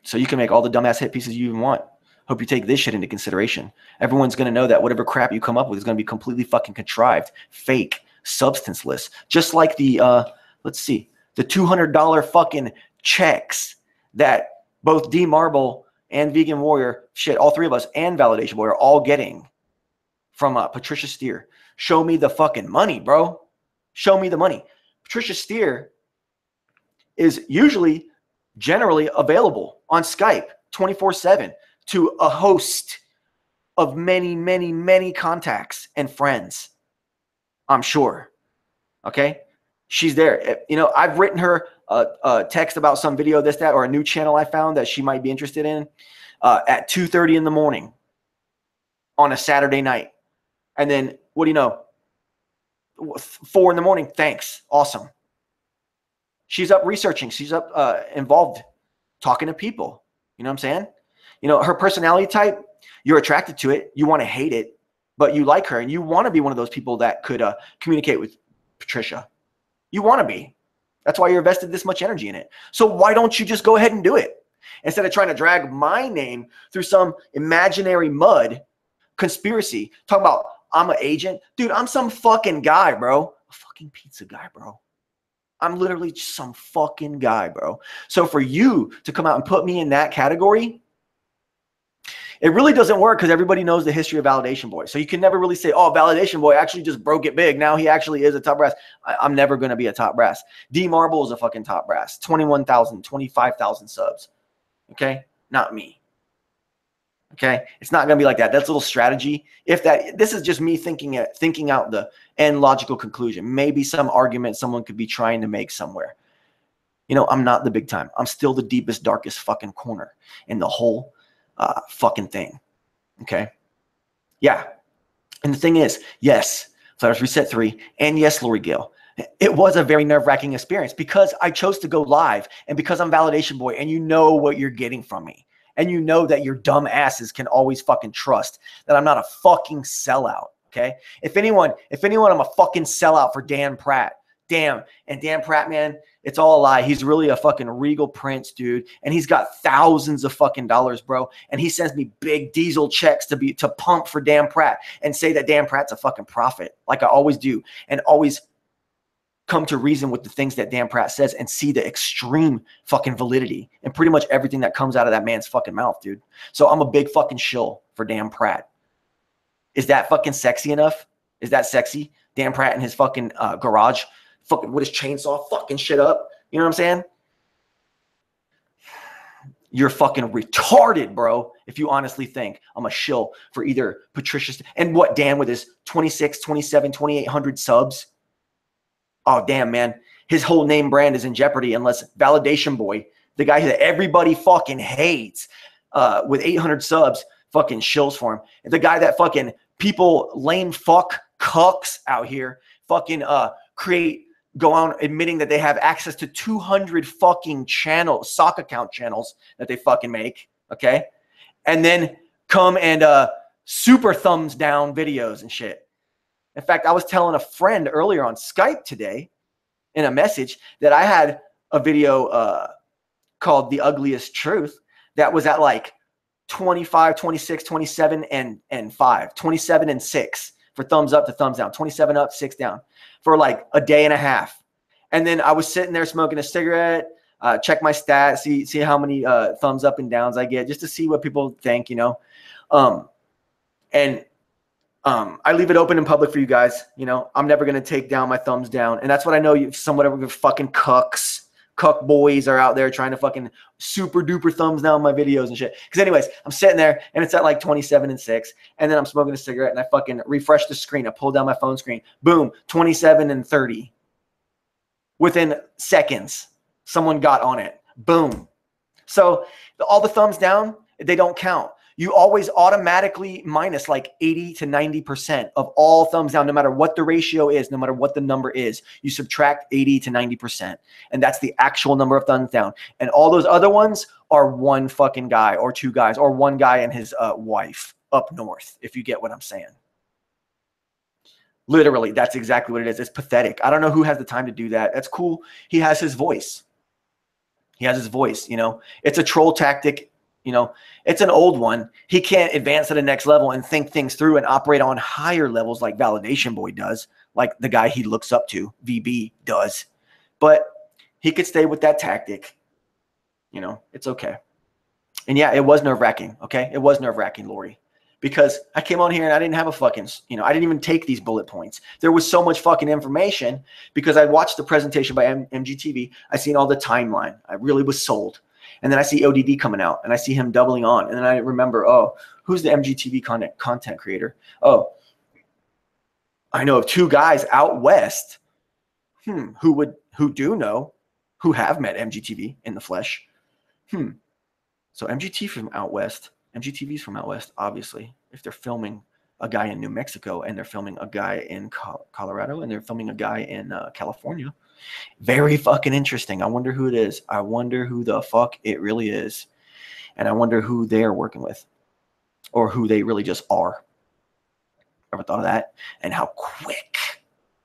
S1: So you can make all the dumbass hit pieces you even want. Hope you take this shit into consideration. Everyone's going to know that whatever crap you come up with is going to be completely fucking contrived, fake, substanceless. Just like the, let's see, the $200 fucking checks that both D Marble and Vegan Warrior, shit, all three of us, and Validation Boy are all getting from Patricia Steer. Show me the fucking money, bro. Show me the money. Patricia Steer is usually generally available on Skype 24/7 to a host of many, many, many contacts and friends, I'm sure. Okay? She's there. You know, I've written her a text about some video, this, that, or a new channel I found that she might be interested in at 2:30 in the morning on a Saturday night. And then, what do you know? 4 in the morning. Thanks. Awesome. She's up researching. She's up involved talking to people. You know what I'm saying? You know, her personality type, you're attracted to it. You want to hate it, but you like her. And you want to be one of those people that could communicate with Patricia. You want to be. That's why you're invested this much energy in it. So why don't you just go ahead and do it? Instead of trying to drag my name through some imaginary mud conspiracy. Talk about I'm an agent. Dude, I'm some fucking guy, bro. A fucking pizza guy, bro. I'm literally just some fucking guy, bro. So for you to come out and put me in that category, it really doesn't work because everybody knows the history of Validation Boy. So you can never really say, oh, Validation Boy actually just broke it big. Now he actually is a top brass. I'm never going to be a top brass. D Marble is a fucking top brass. 21,000, 25,000 subs. Okay? Not me. Okay? It's not going to be like that. That's a little strategy. This is just me thinking out the end logical conclusion. Maybe some argument someone could be trying to make somewhere. You know, I'm not the big time. I'm still the deepest, darkest fucking corner in the whole fucking thing. Okay? Yeah. And the thing is, yes, Flat Earth Reset 3, and yes, Lori Gale. It was a very nerve-wracking experience because I chose to go live and because I'm Validation Boy and you know what you're getting from me. And you know that your dumb asses can always fucking trust that I'm not a fucking sellout, okay? If anyone, I'm a fucking sellout for Dan Pratt. Damn. And Dan Pratt, man, it's all a lie. He's really a fucking regal prince, dude. And he's got thousands of fucking dollars, bro. And he sends me big diesel checks to pump for Dan Pratt and say that Dan Pratt's a fucking prophet, like I always do. And always come to reason with the things that Dan Pratt says and see the extreme fucking validity and pretty much everything that comes out of that man's fucking mouth, dude. So I'm a big fucking shill for Dan Pratt. Is that fucking sexy enough? Is that sexy? Dan Pratt in his fucking garage, fucking with his chainsaw, fucking shit up. You know what I'm saying? You're fucking retarded, bro, if you honestly think I'm a shill for either Patricia and what, Dan with his 26, 27, 2,800 subs. Oh, damn, man. His whole name brand is in jeopardy unless Validation Boy, the guy that everybody fucking hates with 800 subs, fucking shills for him. The guy that fucking people lame fuck cucks out here fucking go on admitting that they have access to 200 fucking channels, sock account channels that they fucking make, okay? And then come and super thumbs down videos and shit. In fact, I was telling a friend earlier on Skype today in a message that I had a video called The Ugliest Truth that was at like 25, 26, 27, and 5, 27 and 6 for thumbs up to thumbs down, 27 up, 6 down for like a day and a half. And then I was sitting there smoking a cigarette, check my stats, see how many thumbs up and downs I get, just to see what people think, you know. I leave it open in public for you guys. You know, I'm never going to take down my thumbs down. And that's what I know some whatever fucking cuck boys are out there trying to fucking super duper thumbs down my videos and shit. Because anyways, I'm sitting there and it's at like 27 and 6. And then I'm smoking a cigarette and I fucking refresh the screen. I pull down my phone screen. Boom, 27 and 30. Within seconds, someone got on it. Boom. So all the thumbs down, they don't count. You always automatically minus like 80 to 90% of all thumbs down, no matter what the ratio is, no matter what the number is. You subtract 80 to 90%. And that's the actual number of thumbs down. And all those other ones are one fucking guy or two guys or one guy and his wife up north, if you get what I'm saying. Literally, that's exactly what it is. It's pathetic. I don't know who has the time to do that. That's cool. He has his voice. He has his voice, you know. It's a troll tactic, you know. It's an old one. He can't advance to the next level and think things through and operate on higher levels like Validation Boy does, like the guy he looks up to, VB, does. But he could stay with that tactic. You know, it's okay. And yeah, it was nerve-wracking, okay? It was nerve-wracking, Lori. Because I came on here and I didn't have a fucking, you know, I didn't even take these bullet points. There was so much fucking information because I watched the presentation by MGTV. I seen all the timeline. I really was sold. And then I see ODD coming out and I see him doubling on. And then I remember, oh, who's the MGTV content creator? Oh, I know of two guys out west who do know, who have met MGTV in the flesh. So MGT from out west. MGTV's from out west, obviously. If they're filming a guy in New Mexico and they're filming a guy in Colorado and they're filming a guy in California, very fucking interesting. I wonder who it is. I wonder who the fuck it really is. And I wonder who they're working with or who they really just are. Ever thought of that? And how quick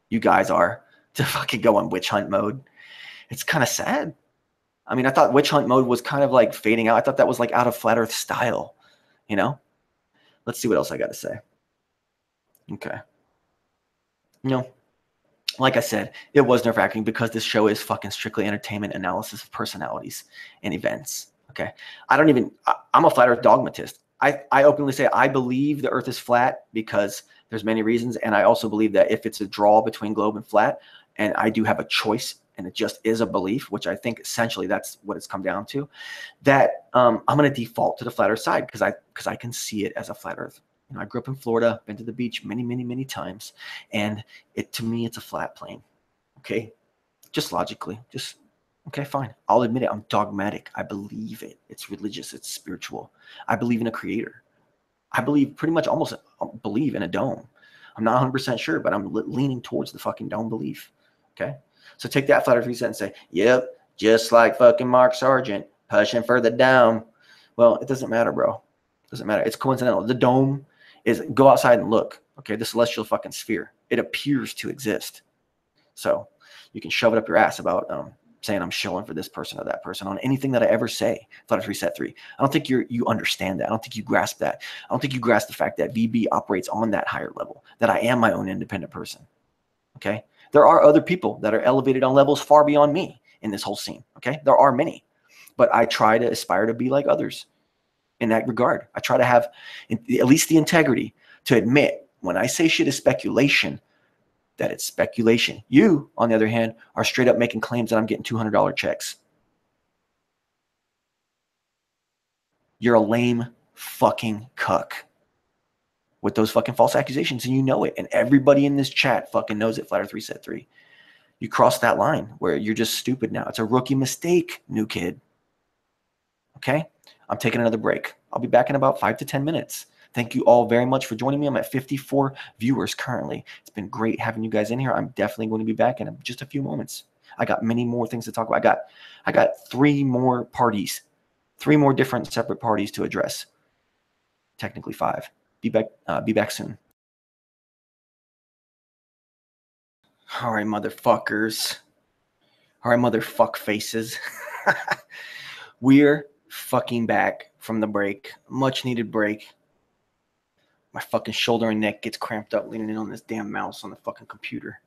S1: you guys are to fucking go on witch hunt mode. It's kind of sad. I mean, I thought witch hunt mode was kind of like fading out. I thought that was like out of Flat Earth style, you know? Let's see what else I got to say. Okay. You know, like I said, it was nerve-wracking because this show is fucking strictly entertainment analysis of personalities and events. Okay. I'm a Flat Earth dogmatist. I openly say I believe the Earth is flat because there's many reasons. And I also believe that if it's a draw between globe and flat, and I do have a choice, and it just is a belief, which I think essentially that's what it's come down to, that I'm going to default to the flat Earth side because I can see it as a flat Earth. You know, I grew up in Florida, been to the beach many, many, many times, and to me, it's a flat plane. Okay, just logically, okay, fine. I'll admit it. I'm dogmatic. I believe it. It's religious. It's spiritual. I believe in a creator. I believe pretty much almost believe in a dome. I'm not 100% sure, but I'm leaning towards the fucking dome belief. Okay. So take that Flat Earth reset and say, yep, just like fucking Mark Sargent pushing further down. Well, it doesn't matter, bro. It doesn't matter. It's coincidental. The dome is, go outside and look. Okay. The celestial fucking sphere. It appears to exist. So you can shove it up your ass about saying I'm shilling for this person or that person on anything that I ever say. Flat Earth Reset 3. I don't think you understand that. I don't think you grasp that. I don't think you grasp the fact that VB operates on that higher level, that I am my own independent person. Okay. There are other people that are elevated on levels far beyond me in this whole scene. Okay. There are many, but I try to aspire to be like others in that regard. I try to have at least the integrity to admit when I say shit is speculation, that it's speculation. You, on the other hand, are straight up making claims that I'm getting $200 checks. You're a lame fucking cuck with those fucking false accusations, and you know it. And everybody in this chat fucking knows it, Flat Earth Reset 3. You crossed that line where you're just stupid now. It's a rookie mistake, new kid. Okay? I'm taking another break. I'll be back in about 5 to 10 minutes. Thank you all very much for joining me. I'm at 54 viewers currently. It's been great having you guys in here. I'm definitely going to be back in just a few moments. I got many more things to talk about. I got 3 more parties, 3 more different separate parties to address. Technically 5. Be back soon. All right, motherfuckers. All right, motherfuck faces. We're fucking back from the break. Much needed break. My fucking shoulder and neck gets cramped up leaning in on this damn mouse on the fucking computer.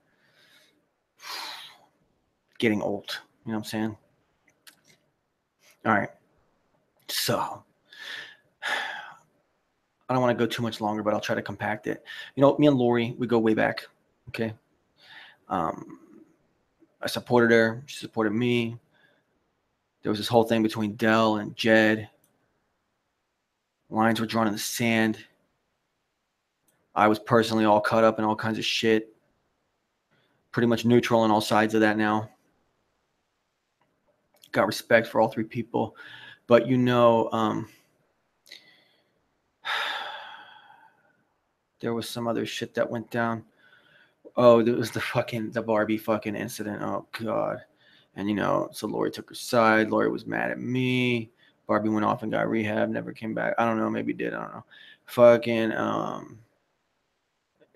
S1: Getting old. You know what I'm saying? All right. So, I don't want to go too much longer, but I'll try to compact it. You know, me and Lori, we go way back. Okay. I supported her. She supported me. There was this whole thing between Dell and Jed. Lines were drawn in the sand. I was personally all caught up in all kinds of shit. Pretty much neutral on all sides of that now. Got respect for all three people. But you know, there was some other shit that went down. Oh, there was the Barbie fucking incident. Oh God. And you know, so Lori took her side. Lori was mad at me. Barbie went off and got rehab, never came back. I don't know, maybe did, I don't know. Fucking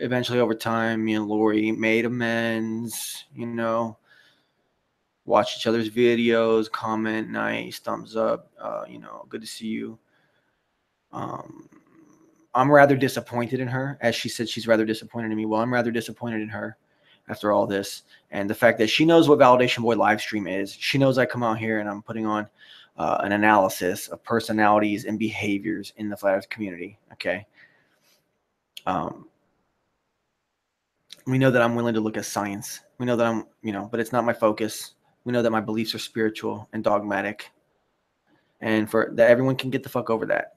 S1: eventually over time, me and Lori made amends, you know. Watch each other's videos, comment, nice, thumbs up, you know, good to see you. I'm rather disappointed in her, as she said she's rather disappointed in me. Well, I'm rather disappointed in her after all this. And the fact that she knows what Validation Boy live stream is. She knows I come out here and I'm putting on an analysis of personalities and behaviors in the Flat Earth community. Okay. We know that I'm willing to look at science. We know that I'm, you know, but it's not my focus. We know that my beliefs are spiritual and dogmatic. And for that, everyone can get the fuck over that.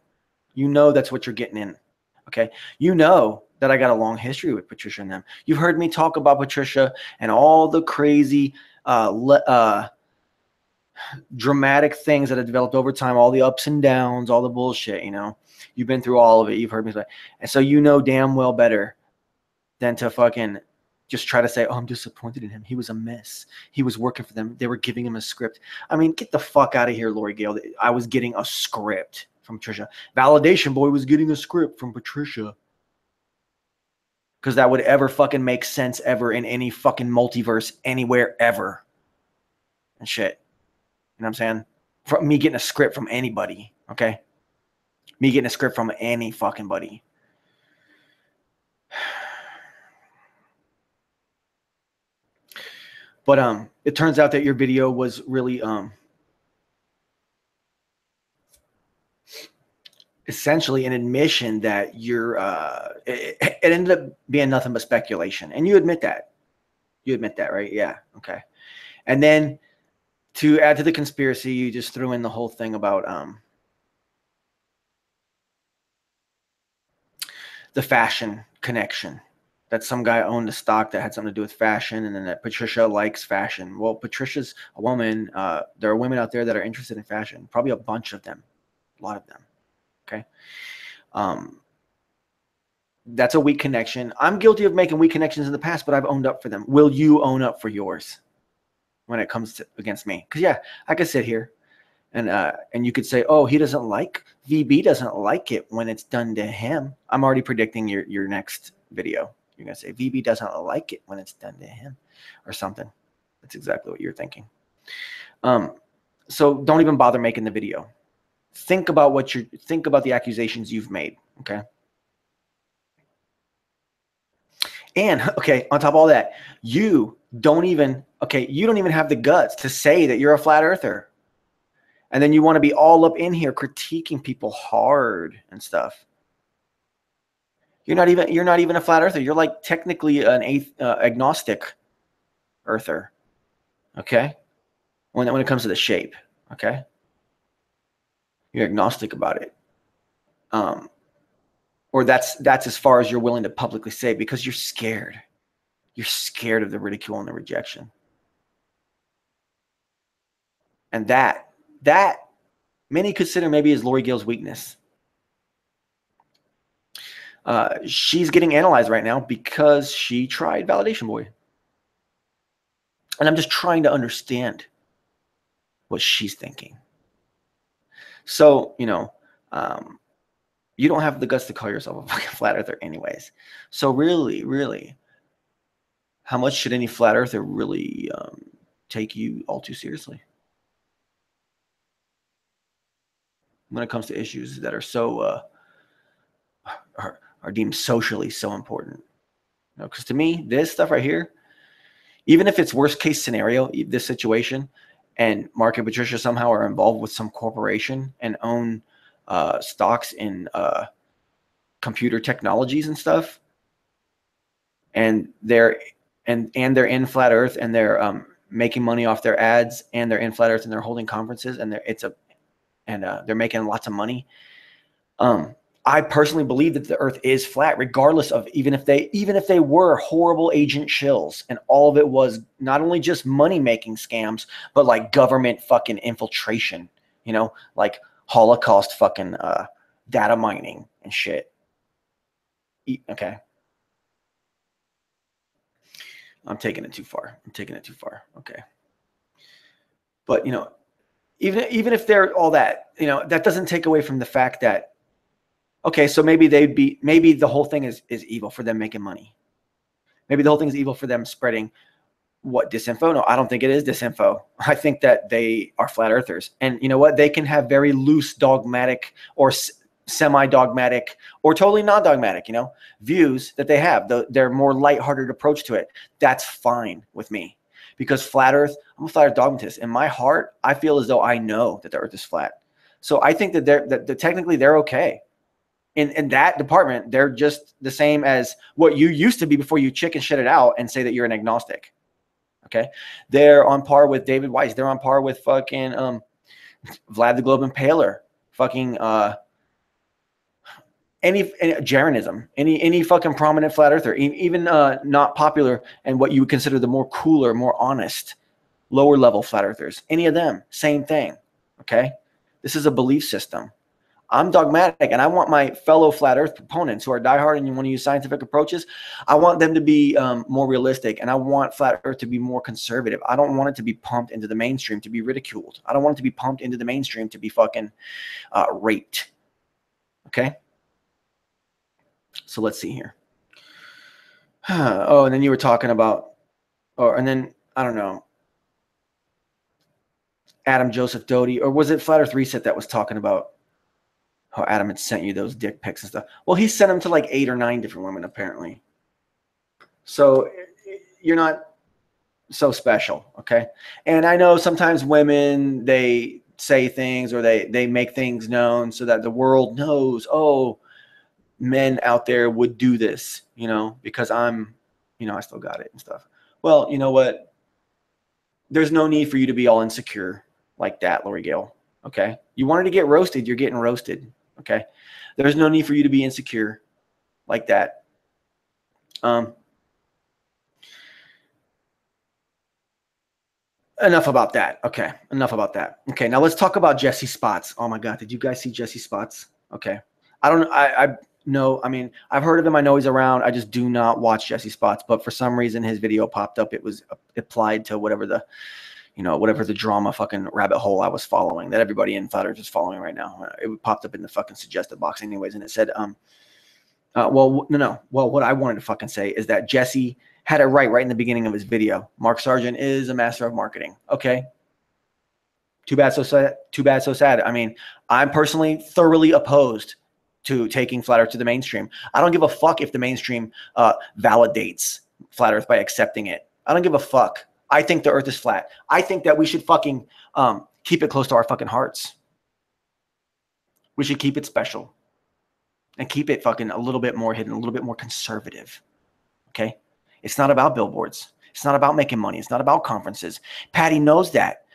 S1: You know that's what you're getting in. Okay. You know that I got a long history with Patricia and them. You've heard me talk about Patricia and all the crazy, dramatic things that have developed over time, all the ups and downs, all the bullshit, you know. You've been through all of it. You've heard me say. And so you know damn well better than to fucking just try to say, oh, I'm disappointed in him. He was a mess. He was working for them. They were giving him a script. I mean, get the fuck out of here, Lori Gale. I was getting a script from Patricia. Validation Boy was getting a script from Patricia. Because that would ever fucking make sense ever in any fucking multiverse anywhere ever. And shit. You know what I'm saying? From me getting a script from anybody. Okay? Me getting a script from any fucking buddy. But it turns out that your video was really essentially an admission that you're it ended up being nothing but speculation. And you admit that. You admit that, right? Yeah. Okay. And then to add to the conspiracy, you just threw in the whole thing about the fashion connection. That some guy owned a stock that had something to do with fashion, and then that Patricia likes fashion. Well, Patricia's a woman. There are women out there that are interested in fashion. Probably a bunch of them. A lot of them. Okay. That's a weak connection. I'm guilty of making weak connections in the past, but I've owned up for them. Will you own up for yours when it comes to against me? Because yeah, I could sit here and you could say, oh, he doesn't like, VB doesn't like it when it's done to him. I'm already predicting your next video. You're going to say VB doesn't like it when it's done to him or something. That's exactly what you're thinking. So don't even bother making the video. Think about the accusations you've made. Okay. And okay, on top of all that, you don't even have the guts to say that you're a flat earther. And then you want to be all up in here critiquing people hard and stuff. You're not even a flat earther. You're like technically an agnostic earther. Okay? When it comes to the shape, okay? You're agnostic about it. Or that's as far as you're willing to publicly say, because you're scared. You're scared of the ridicule and the rejection. And that many consider maybe as Lori Gale's weakness. She's getting analyzed right now because she tried Validation Boy. And I'm just trying to understand what she's thinking. So, you know, you don't have the guts to call yourself a fucking flat earther anyways. So really, really, how much should any flat earther really take you all too seriously when it comes to issues that are so are deemed socially so important? Because to me, this stuff right here, even if it's worst case scenario, this situation, and Mark and Patricia somehow are involved with some corporation and own stocks in computer technologies and stuff, and they're in flat Earth, and they're making money off their ads, and they're in flat Earth, and they're holding conferences, and they're making lots of money. I personally believe that the Earth is flat, regardless of even if they were horrible agent shills, and all of it was not only just money making scams, but like government fucking infiltration, like Holocaust fucking data mining and shit. Okay, I'm taking it too far. Okay, but even if they're all that, that doesn't take away from the fact that, okay, so maybe the whole thing is evil for them making money. Maybe the whole thing is evil for them spreading disinfo? No, I don't think it is disinfo. I think that they are flat earthers. And you know what? They can have very loose dogmatic or semi-dogmatic or totally non-dogmatic, views that they have. Their more lighthearted approach to it. That's fine with me. Because flat earth, I'm a flat earth dogmatist. In my heart, I feel as though I know that the earth is flat. So I think that technically they're okay. In that department, they're just the same as what you used to be before you chicken shit it out and say that you're an agnostic. Okay. They're on par with David Weiss. They're on par with fucking Vlad the Globe Impaler. Fucking any Jeranism, any fucking prominent flat earther, even not popular and what you would consider the more cooler, more honest, lower level flat earthers. Any of them, same thing. Okay. This is a belief system. I'm dogmatic, and I want my fellow flat earth proponents who are diehard and you want to use scientific approaches, I want them to be more realistic, and I want flat earth to be more conservative. I don't want it to be pumped into the mainstream to be ridiculed. I don't want it to be pumped into the mainstream to be fucking raped. Okay? So let's see here. Oh, and then you were talking about, and then, I don't know, Adam Joseph Doty, or was it Flat Earth Reset that was talking about how Adam had sent you those dick pics and stuff? Well, he sent them to like 8 or 9 different women, apparently. So you're not so special, okay? And I know sometimes women, they say things or they make things known so that the world knows, oh, men out there would do this, because I'm, I still got it and stuff. Well, you know what? There's no need for you to be all insecure like that, Lori Gale, okay? You wanted to get roasted, you're getting roasted. Okay. There's no need for you to be insecure like that. Enough about that. Okay. Enough about that. Okay. Now let's talk about Jesse Spots. Oh my God. Did you guys see Jesse Spots? Okay. I don't know. I know. I mean, I've heard of him. I know he's around. I just do not watch Jesse Spots, but for some reason his video popped up. It was applied to whatever the drama fucking rabbit hole I was following, that everybody in Flat Earth is following right now. It popped up in the fucking suggested box anyways. And it said, well, what I wanted to fucking say is that Jesse had it right in the beginning of his video. Mark Sargent is a master of marketing. Okay. Too bad, so sad. I mean, I'm personally thoroughly opposed to taking Flat Earth to the mainstream. I don't give a fuck if the mainstream validates Flat Earth by accepting it. I don't give a fuck. I think the earth is flat. I think that we should fucking keep it close to our fucking hearts. We should keep it special and keep it fucking a little bit more hidden, a little bit more conservative. Okay? It's not about billboards. It's not about making money. It's not about conferences. Patty knows that.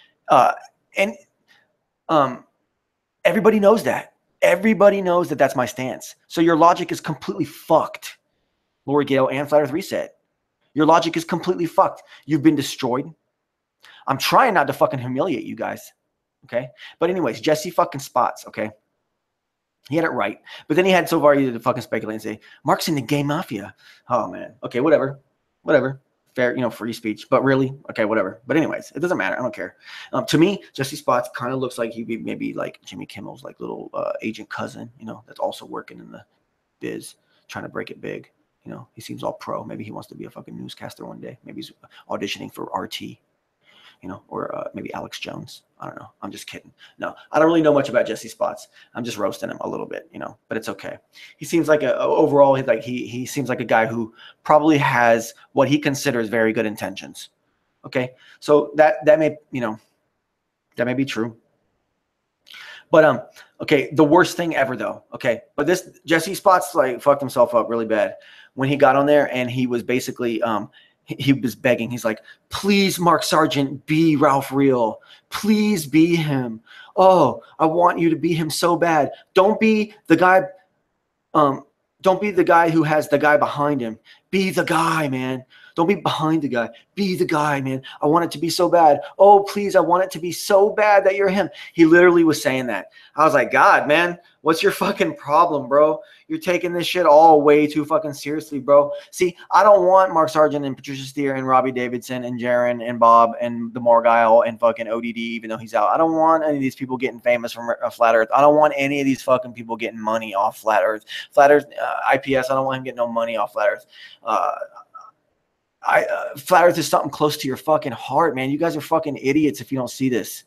S1: And everybody knows that. Everybody knows that that's my stance. So your logic is completely fucked, Lori Gale and Flat Earth Reset. Your logic is completely fucked. You've been destroyed. I'm trying not to fucking humiliate you guys. Okay. But anyways, Jesse fucking Spots. Okay. He had it right. But then he had so far to fucking speculate and say, Mark's in the gay mafia. Oh man. Okay. Whatever. Fair, free speech, but really, okay, whatever. But anyways, it doesn't matter. I don't care. To me, Jesse Spots kind of looks like he'd be maybe like Jimmy Kimmel's like little agent cousin, that's also working in the biz, trying to break it big. You know, he seems all pro. Maybe he wants to be a fucking newscaster one day. Maybe he's auditioning for RT. You know, or maybe Alex Jones. I don't know. I'm just kidding. No, I don't really know much about Jesse Spots. I'm just roasting him a little bit, you know, but it's okay. He seems like overall, he seems like a guy who probably has what he considers very good intentions. Okay. So that may, you know, that may be true. But, okay. The worst thing ever though. Okay. But this Jesse Spots like fucked himself up really bad when he got on there and he was basically, he was begging. He's like, please, Mark Sargent, be Ralph Real. Please be him. Oh, I want you to be him so bad. Don't be the guy. Don't be the guy who has the guy behind him. Be the guy, man. Don't be behind the guy. Be the guy, man. I want it to be so bad. Oh, please, I want it to be so bad that you're him. He literally was saying that. I was like, God, man, what's your fucking problem, bro? You're taking this shit all way too fucking seriously, bro. See, I don't want Mark Sargent and Patricia Steere and Robbie Davidson and Jaron and Bob and the Morgile and fucking ODD, even though he's out. I don't want any of these people getting famous from Flat Earth. I don't want any of these fucking people getting money off Flat Earth. Flat Earth, IPS, I don't want him getting no money off Flat Earth. Flat Earth is something close to your fucking heart, man. You guys are fucking idiots if you don't see this.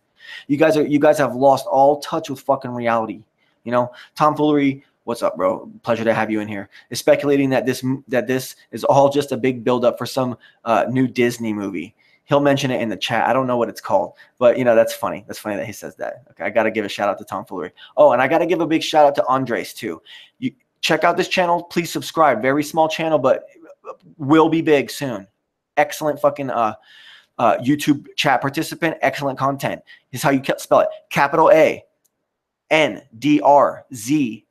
S1: You guys have lost all touch with fucking reality. You know, Tomfoolery, what's up, bro? Pleasure to have you in here. Is speculating that this is all just a big buildup for some new Disney movie. He'll mention it in the chat. I don't know what it's called, but you know, that's funny. That's funny that he says that. Okay, I got to give a shout out to Tomfoolery. Oh, and I got to give a big shout out to Andres too. You check out this channel. Please subscribe. Very small channel, but will be big soon. Excellent fucking YouTube chat participant. Excellent content. This is how you spell it. Capital A NDRZACE.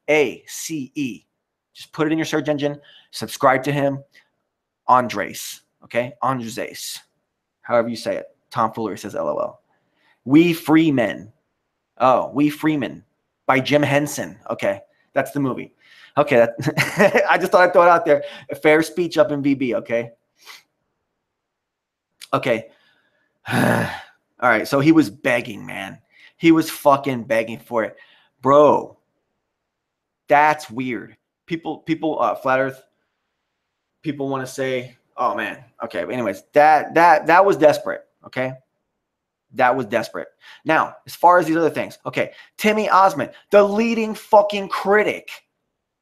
S1: Just put it in your search engine. Subscribe to him. Andres. Okay? Andres. However you say it. Tomfoolery says LOL. We Free Men. Oh, We Freemen by Jim Henson. Okay. That's the movie. Okay. I just thought I'd throw it out there. A fair speech up in VB. Okay. Okay. All right. So he was begging, man. He was fucking begging for it. Bro, that's weird. People, Flat Earth, people want to say, oh, man. Okay. But anyways, that was desperate. Okay. That was desperate. Now, as far as these other things. Okay. Timmy Osmond, the leading fucking critic,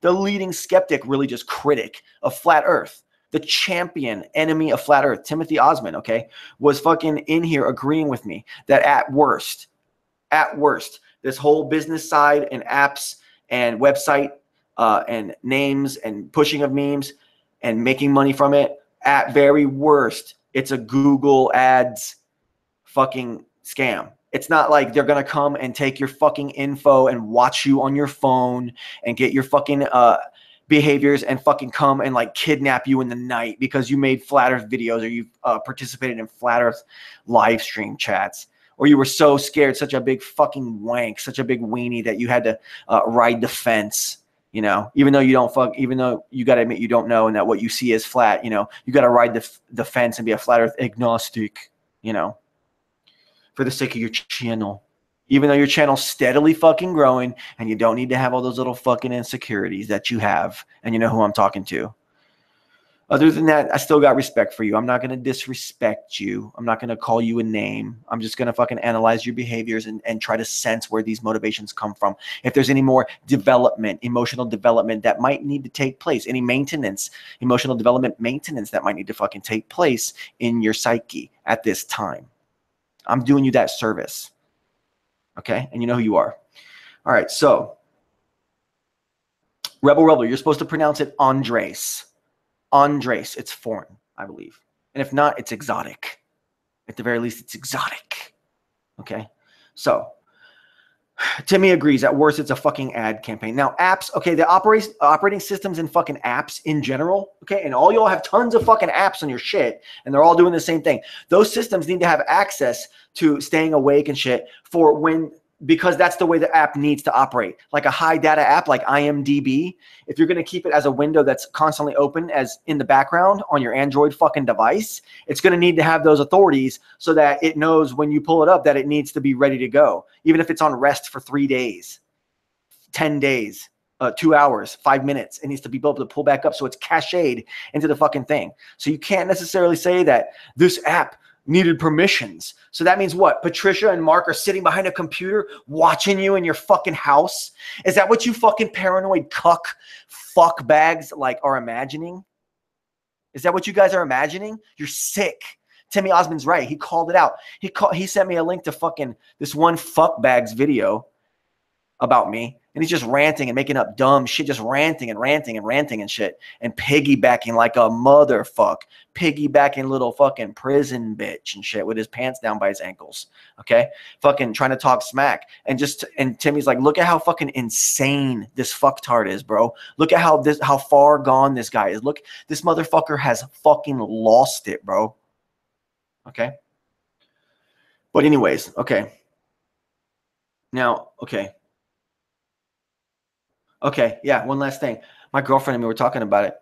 S1: the leading skeptic, religious critic of Flat Earth. The champion enemy of Flat Earth, Timothy Osmond, okay, was fucking in here agreeing with me that at worst, this whole business side and apps and website and names and pushing of memes and making money from it, at very worst, it's a Google Ads fucking scam. It's not like they're going to come and take your fucking info and watch you on your phone and get your fucking behaviors and fucking come and like kidnap you in the night because you made Flat Earth videos or you participated in Flat Earth live stream chats, or you were so scared, such a big fucking wank, such a big weenie that you had to ride the fence, you know, even though you got to admit you don't know and that what you see is flat, you know, you got to ride the fence and be a Flat Earth agnostic, you know, for the sake of your channel. Even though your channel's steadily fucking growing and you don't need to have all those little fucking insecurities that you have. And you know who I'm talking to. Other than that, I still got respect for you. I'm not going to disrespect you. I'm not going to call you a name. I'm just going to fucking analyze your behaviors and try to sense where these motivations come from. If there's any more development, emotional development that might need to take place, any maintenance, emotional development maintenance that might need to fucking take place in your psyche at this time. I'm doing you that service. Okay, and you know who you are. All right, so Rebel, you're supposed to pronounce it Andres. Andres, it's foreign, I believe. And if not, it's exotic. At the very least, it's exotic. Okay, so Timmy agrees. At worst, it's a fucking ad campaign. Now, apps, okay, the operating systems and fucking apps in general, okay, and all y'all have tons of fucking apps on your shit, and they're all doing the same thing. Those systems need to have access to staying awake and shit for when, because that's the way the app needs to operate. Like a high data app like IMDb, if you're going to keep it as a window that's constantly open as in the background on your Android fucking device, it's going to need to have those authorities so that it knows when you pull it up that it needs to be ready to go. Even if it's on rest for 3 days, 10 days, 2 hours, 5 minutes. It needs to be able to pull back up so it's cached into the fucking thing. So you can't necessarily say that this app needed permissions. So that means what? Patricia and Mark are sitting behind a computer watching you in your fucking house? Is that what you fucking paranoid fuck bags like are imagining? Is that what you guys are imagining? You're sick. Timmy Osmond's right. He called it out. He sent me a link to fucking this one fuck bags video about me. And he's just ranting and making up dumb shit, just ranting and ranting and ranting and shit. And piggybacking like a motherfuck. Piggybacking little fucking prison bitch and shit with his pants down by his ankles. Okay? Fucking trying to talk smack. And Timmy's like, look at how fucking insane this fucktard is, bro. Look at how far gone this guy is. Look, this motherfucker has fucking lost it, bro. Okay? But anyways, okay. Now, okay. Okay, yeah, one last thing. My girlfriend and me were talking about it,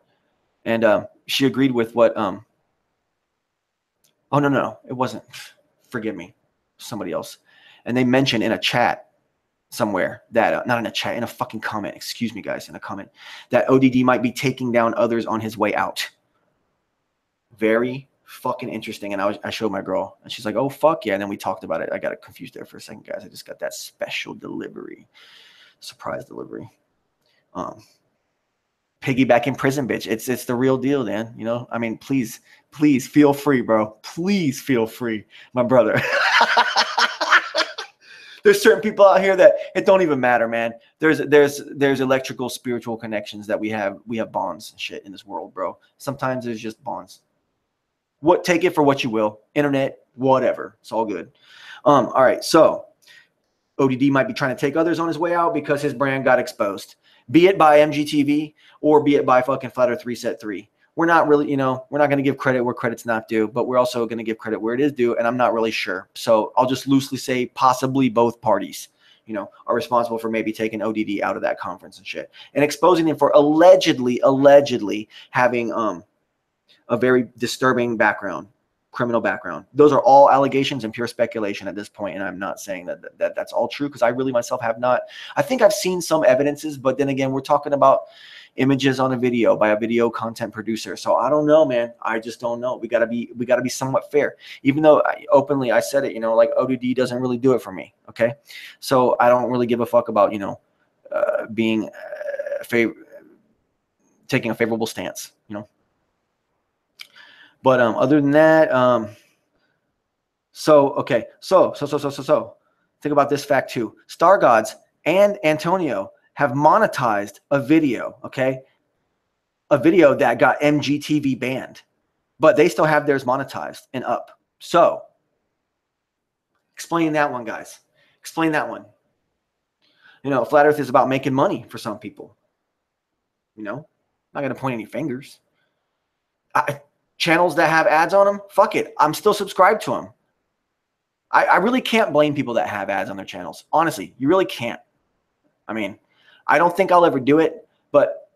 S1: and she agreed with what oh no, it wasn't. Forgive me. Somebody else. And they mentioned in a chat somewhere that not in a chat, in a fucking comment, excuse me guys, in a comment, that ODD might be taking down others on his way out. Very fucking interesting. And I showed my girl and she's like, "Oh fuck yeah." And then we talked about it. I got confused there for a second, guys. I just got that special delivery. Surprise delivery. Piggyback in prison, bitch. It's the real deal, man. You know, I mean, please feel free, bro. Please feel free, my brother. There's certain people out here that it don't even matter, man. There's electrical, spiritual connections that we have bonds and shit in this world, bro. Sometimes there's just bonds. Take it for what you will. Internet, whatever. It's all good. All right. So ODD might be trying to take others on his way out because his brand got exposed. Be it by MGTV or be it by fucking Flat Earth Reset 3. We're not really, we're not going to give credit where credit's not due, but we're also going to give credit where it is due, and I'm not really sure. So I'll just loosely say possibly both parties, are responsible for maybe taking ODD out of that conference and shit, and exposing him for allegedly having a very disturbing criminal background. Those are all allegations and pure speculation at this point, and I'm not saying that that's all true because I really myself have not. I think I've seen some evidences, but then again, we're talking about images on a video by a video content producer. So I don't know, man. I just don't know. We gotta be somewhat fair. Even though I said it, like ODD doesn't really do it for me. Okay, so I don't really give a fuck about being taking a favorable stance. But other than that, so think about this fact too. Star Gods and Antonio have monetized a video, okay? A video that got MGTV banned, but they still have theirs monetized and up. So explain that one, guys. Explain that one. Flat Earth is about making money for some people. Not going to point any fingers. Channels that have ads on them, fuck it. I'm still subscribed to them. I really can't blame people that have ads on their channels. Honestly, you really can't. I mean, I don't think I'll ever do it, but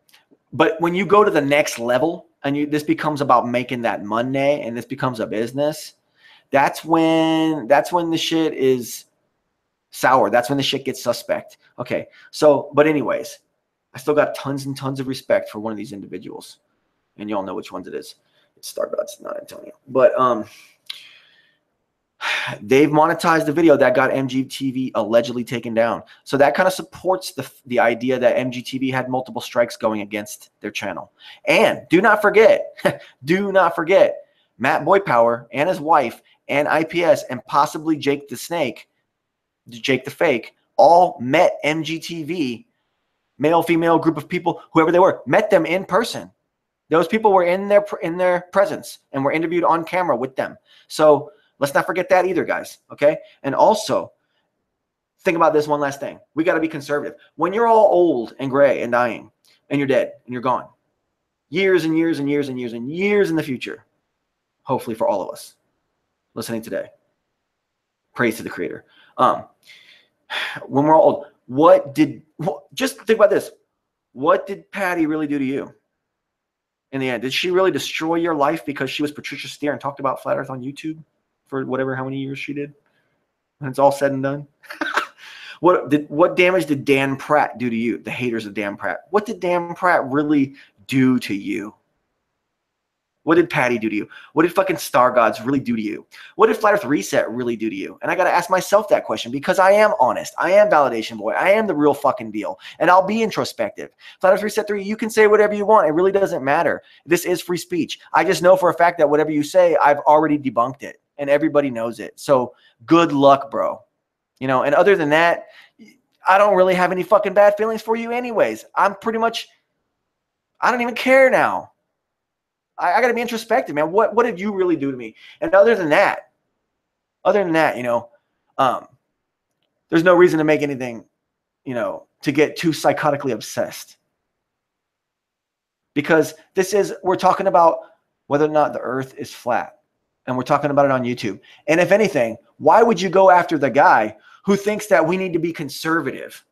S1: when you go to the next level and this becomes about making that money and this becomes a business, that's when the shit is sour. That's when the shit gets suspect. Okay. So, but anyways, I still got tons and tons of respect for one of these individuals, and y'all know which ones it is. It's Star Gods, not Antonio. But they've monetized the video that got MGTV allegedly taken down. So that kind of supports the idea that MGTV had multiple strikes going against their channel. And do not forget, Matt Boypower and his wife and IPS and possibly Jake the Fake, all met MGTV, male, female group of people, whoever they were, met them in person. Those people were in their presence and were interviewed on camera with them. So let's not forget that either, guys. Okay. And also think about this one last thing. We got to be conservative. When you're all old and gray and dying and you're dead and you're gone, years and years and years and years and years in the future, hopefully for all of us listening today, praise to the Creator. When we're all old, just think about this. What did Patty really do to you? In the end, did she really destroy your life because she was Patricia Steer and talked about Flat Earth on YouTube for how many years she did? When it's all said and done. What damage did Dan Pratt do to you? The haters of Dan Pratt. What did Dan Pratt really do to you? What did Patty do to you? What did fucking Star Gods really do to you? What did Flat Earth Reset really do to you? And I got to ask myself that question because I am honest. I am Validation Boy. I am the real fucking deal. And I'll be introspective. Flat Earth Reset 3, you can say whatever you want. It really doesn't matter. This is free speech. I just know for a fact that whatever you say, I've already debunked it. And everybody knows it. So good luck, bro. You know, and other than that, I don't really have any fucking bad feelings for you anyways. I'm pretty much, I don't even care now. I got to be introspective, man. What did you really do to me? And other than that, you know, there's no reason to make anything, you know, to get too psychotically obsessed. Because we're talking about whether or not the earth is flat. And we're talking about it on YouTube. And if anything, why would you go after the guy who thinks that we need to be conservative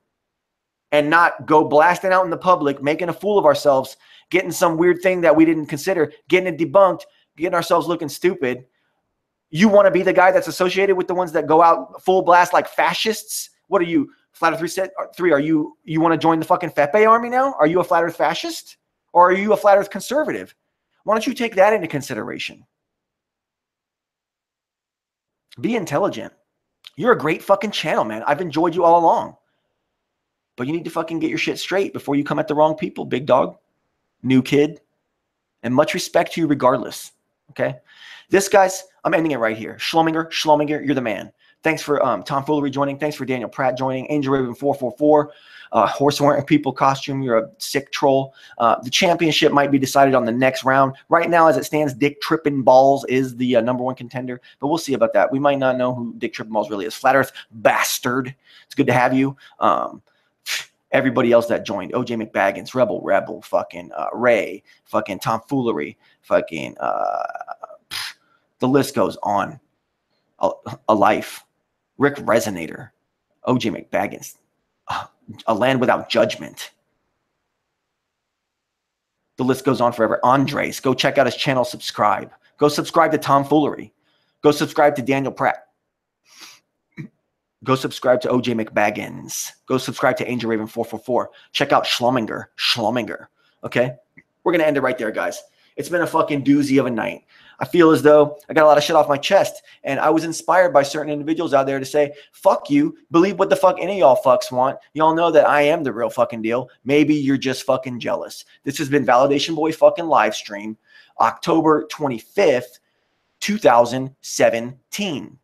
S1: and not go blasting out in the public, making a fool of ourselves, getting some weird thing that we didn't consider, getting it debunked, getting ourselves looking stupid? You want to be the guy that's associated with the ones that go out full blast like fascists? What are you, Flat Earth Reset 3? Are you want to join the fucking Fepe army now? Are you a Flat Earth fascist? Or are you a Flat Earth conservative? Why don't you take that into consideration? Be intelligent. You're a great fucking channel, man. I've enjoyed you all along. But you need to fucking get your shit straight before you come at the wrong people, big dog. New kid. And much respect to you regardless. Okay? This, guys, I'm ending it right here. Schlominger, you're the man. Thanks for Tomfoolery joining. Thanks for Daniel Pratt joining. Angel Raven 444. Horse wearing people costume. You're a sick troll. The championship might be decided on the next round. Right now, as it stands, Dick Trippin Balls is the #1 contender. But we'll see about that. We might not know who Dick Trippin Balls really is. Flat Earth bastard. It's good to have you. Everybody else that joined. OJ McBaggins, Rebel, fucking Ray, fucking Tomfoolery, fucking the list goes on. A Life, Rick Resonator, OJ McBaggins, A Land Without Judgment. The list goes on forever. Andres, go check out his channel, subscribe. Go subscribe to Tomfoolery. Go subscribe to Daniel Pratt. Go subscribe to OJ McBaggins. Go subscribe to Angel Raven 444. Check out Schlominger. Okay? We're going to end it right there, guys. It's been a fucking doozy of a night. I feel as though I got a lot of shit off my chest, and I was inspired by certain individuals out there to say, fuck you, believe what the fuck any of y'all fucks want. Y'all know that I am the real fucking deal. Maybe you're just fucking jealous. This has been Validation Boy fucking live stream, October 25th, 2017.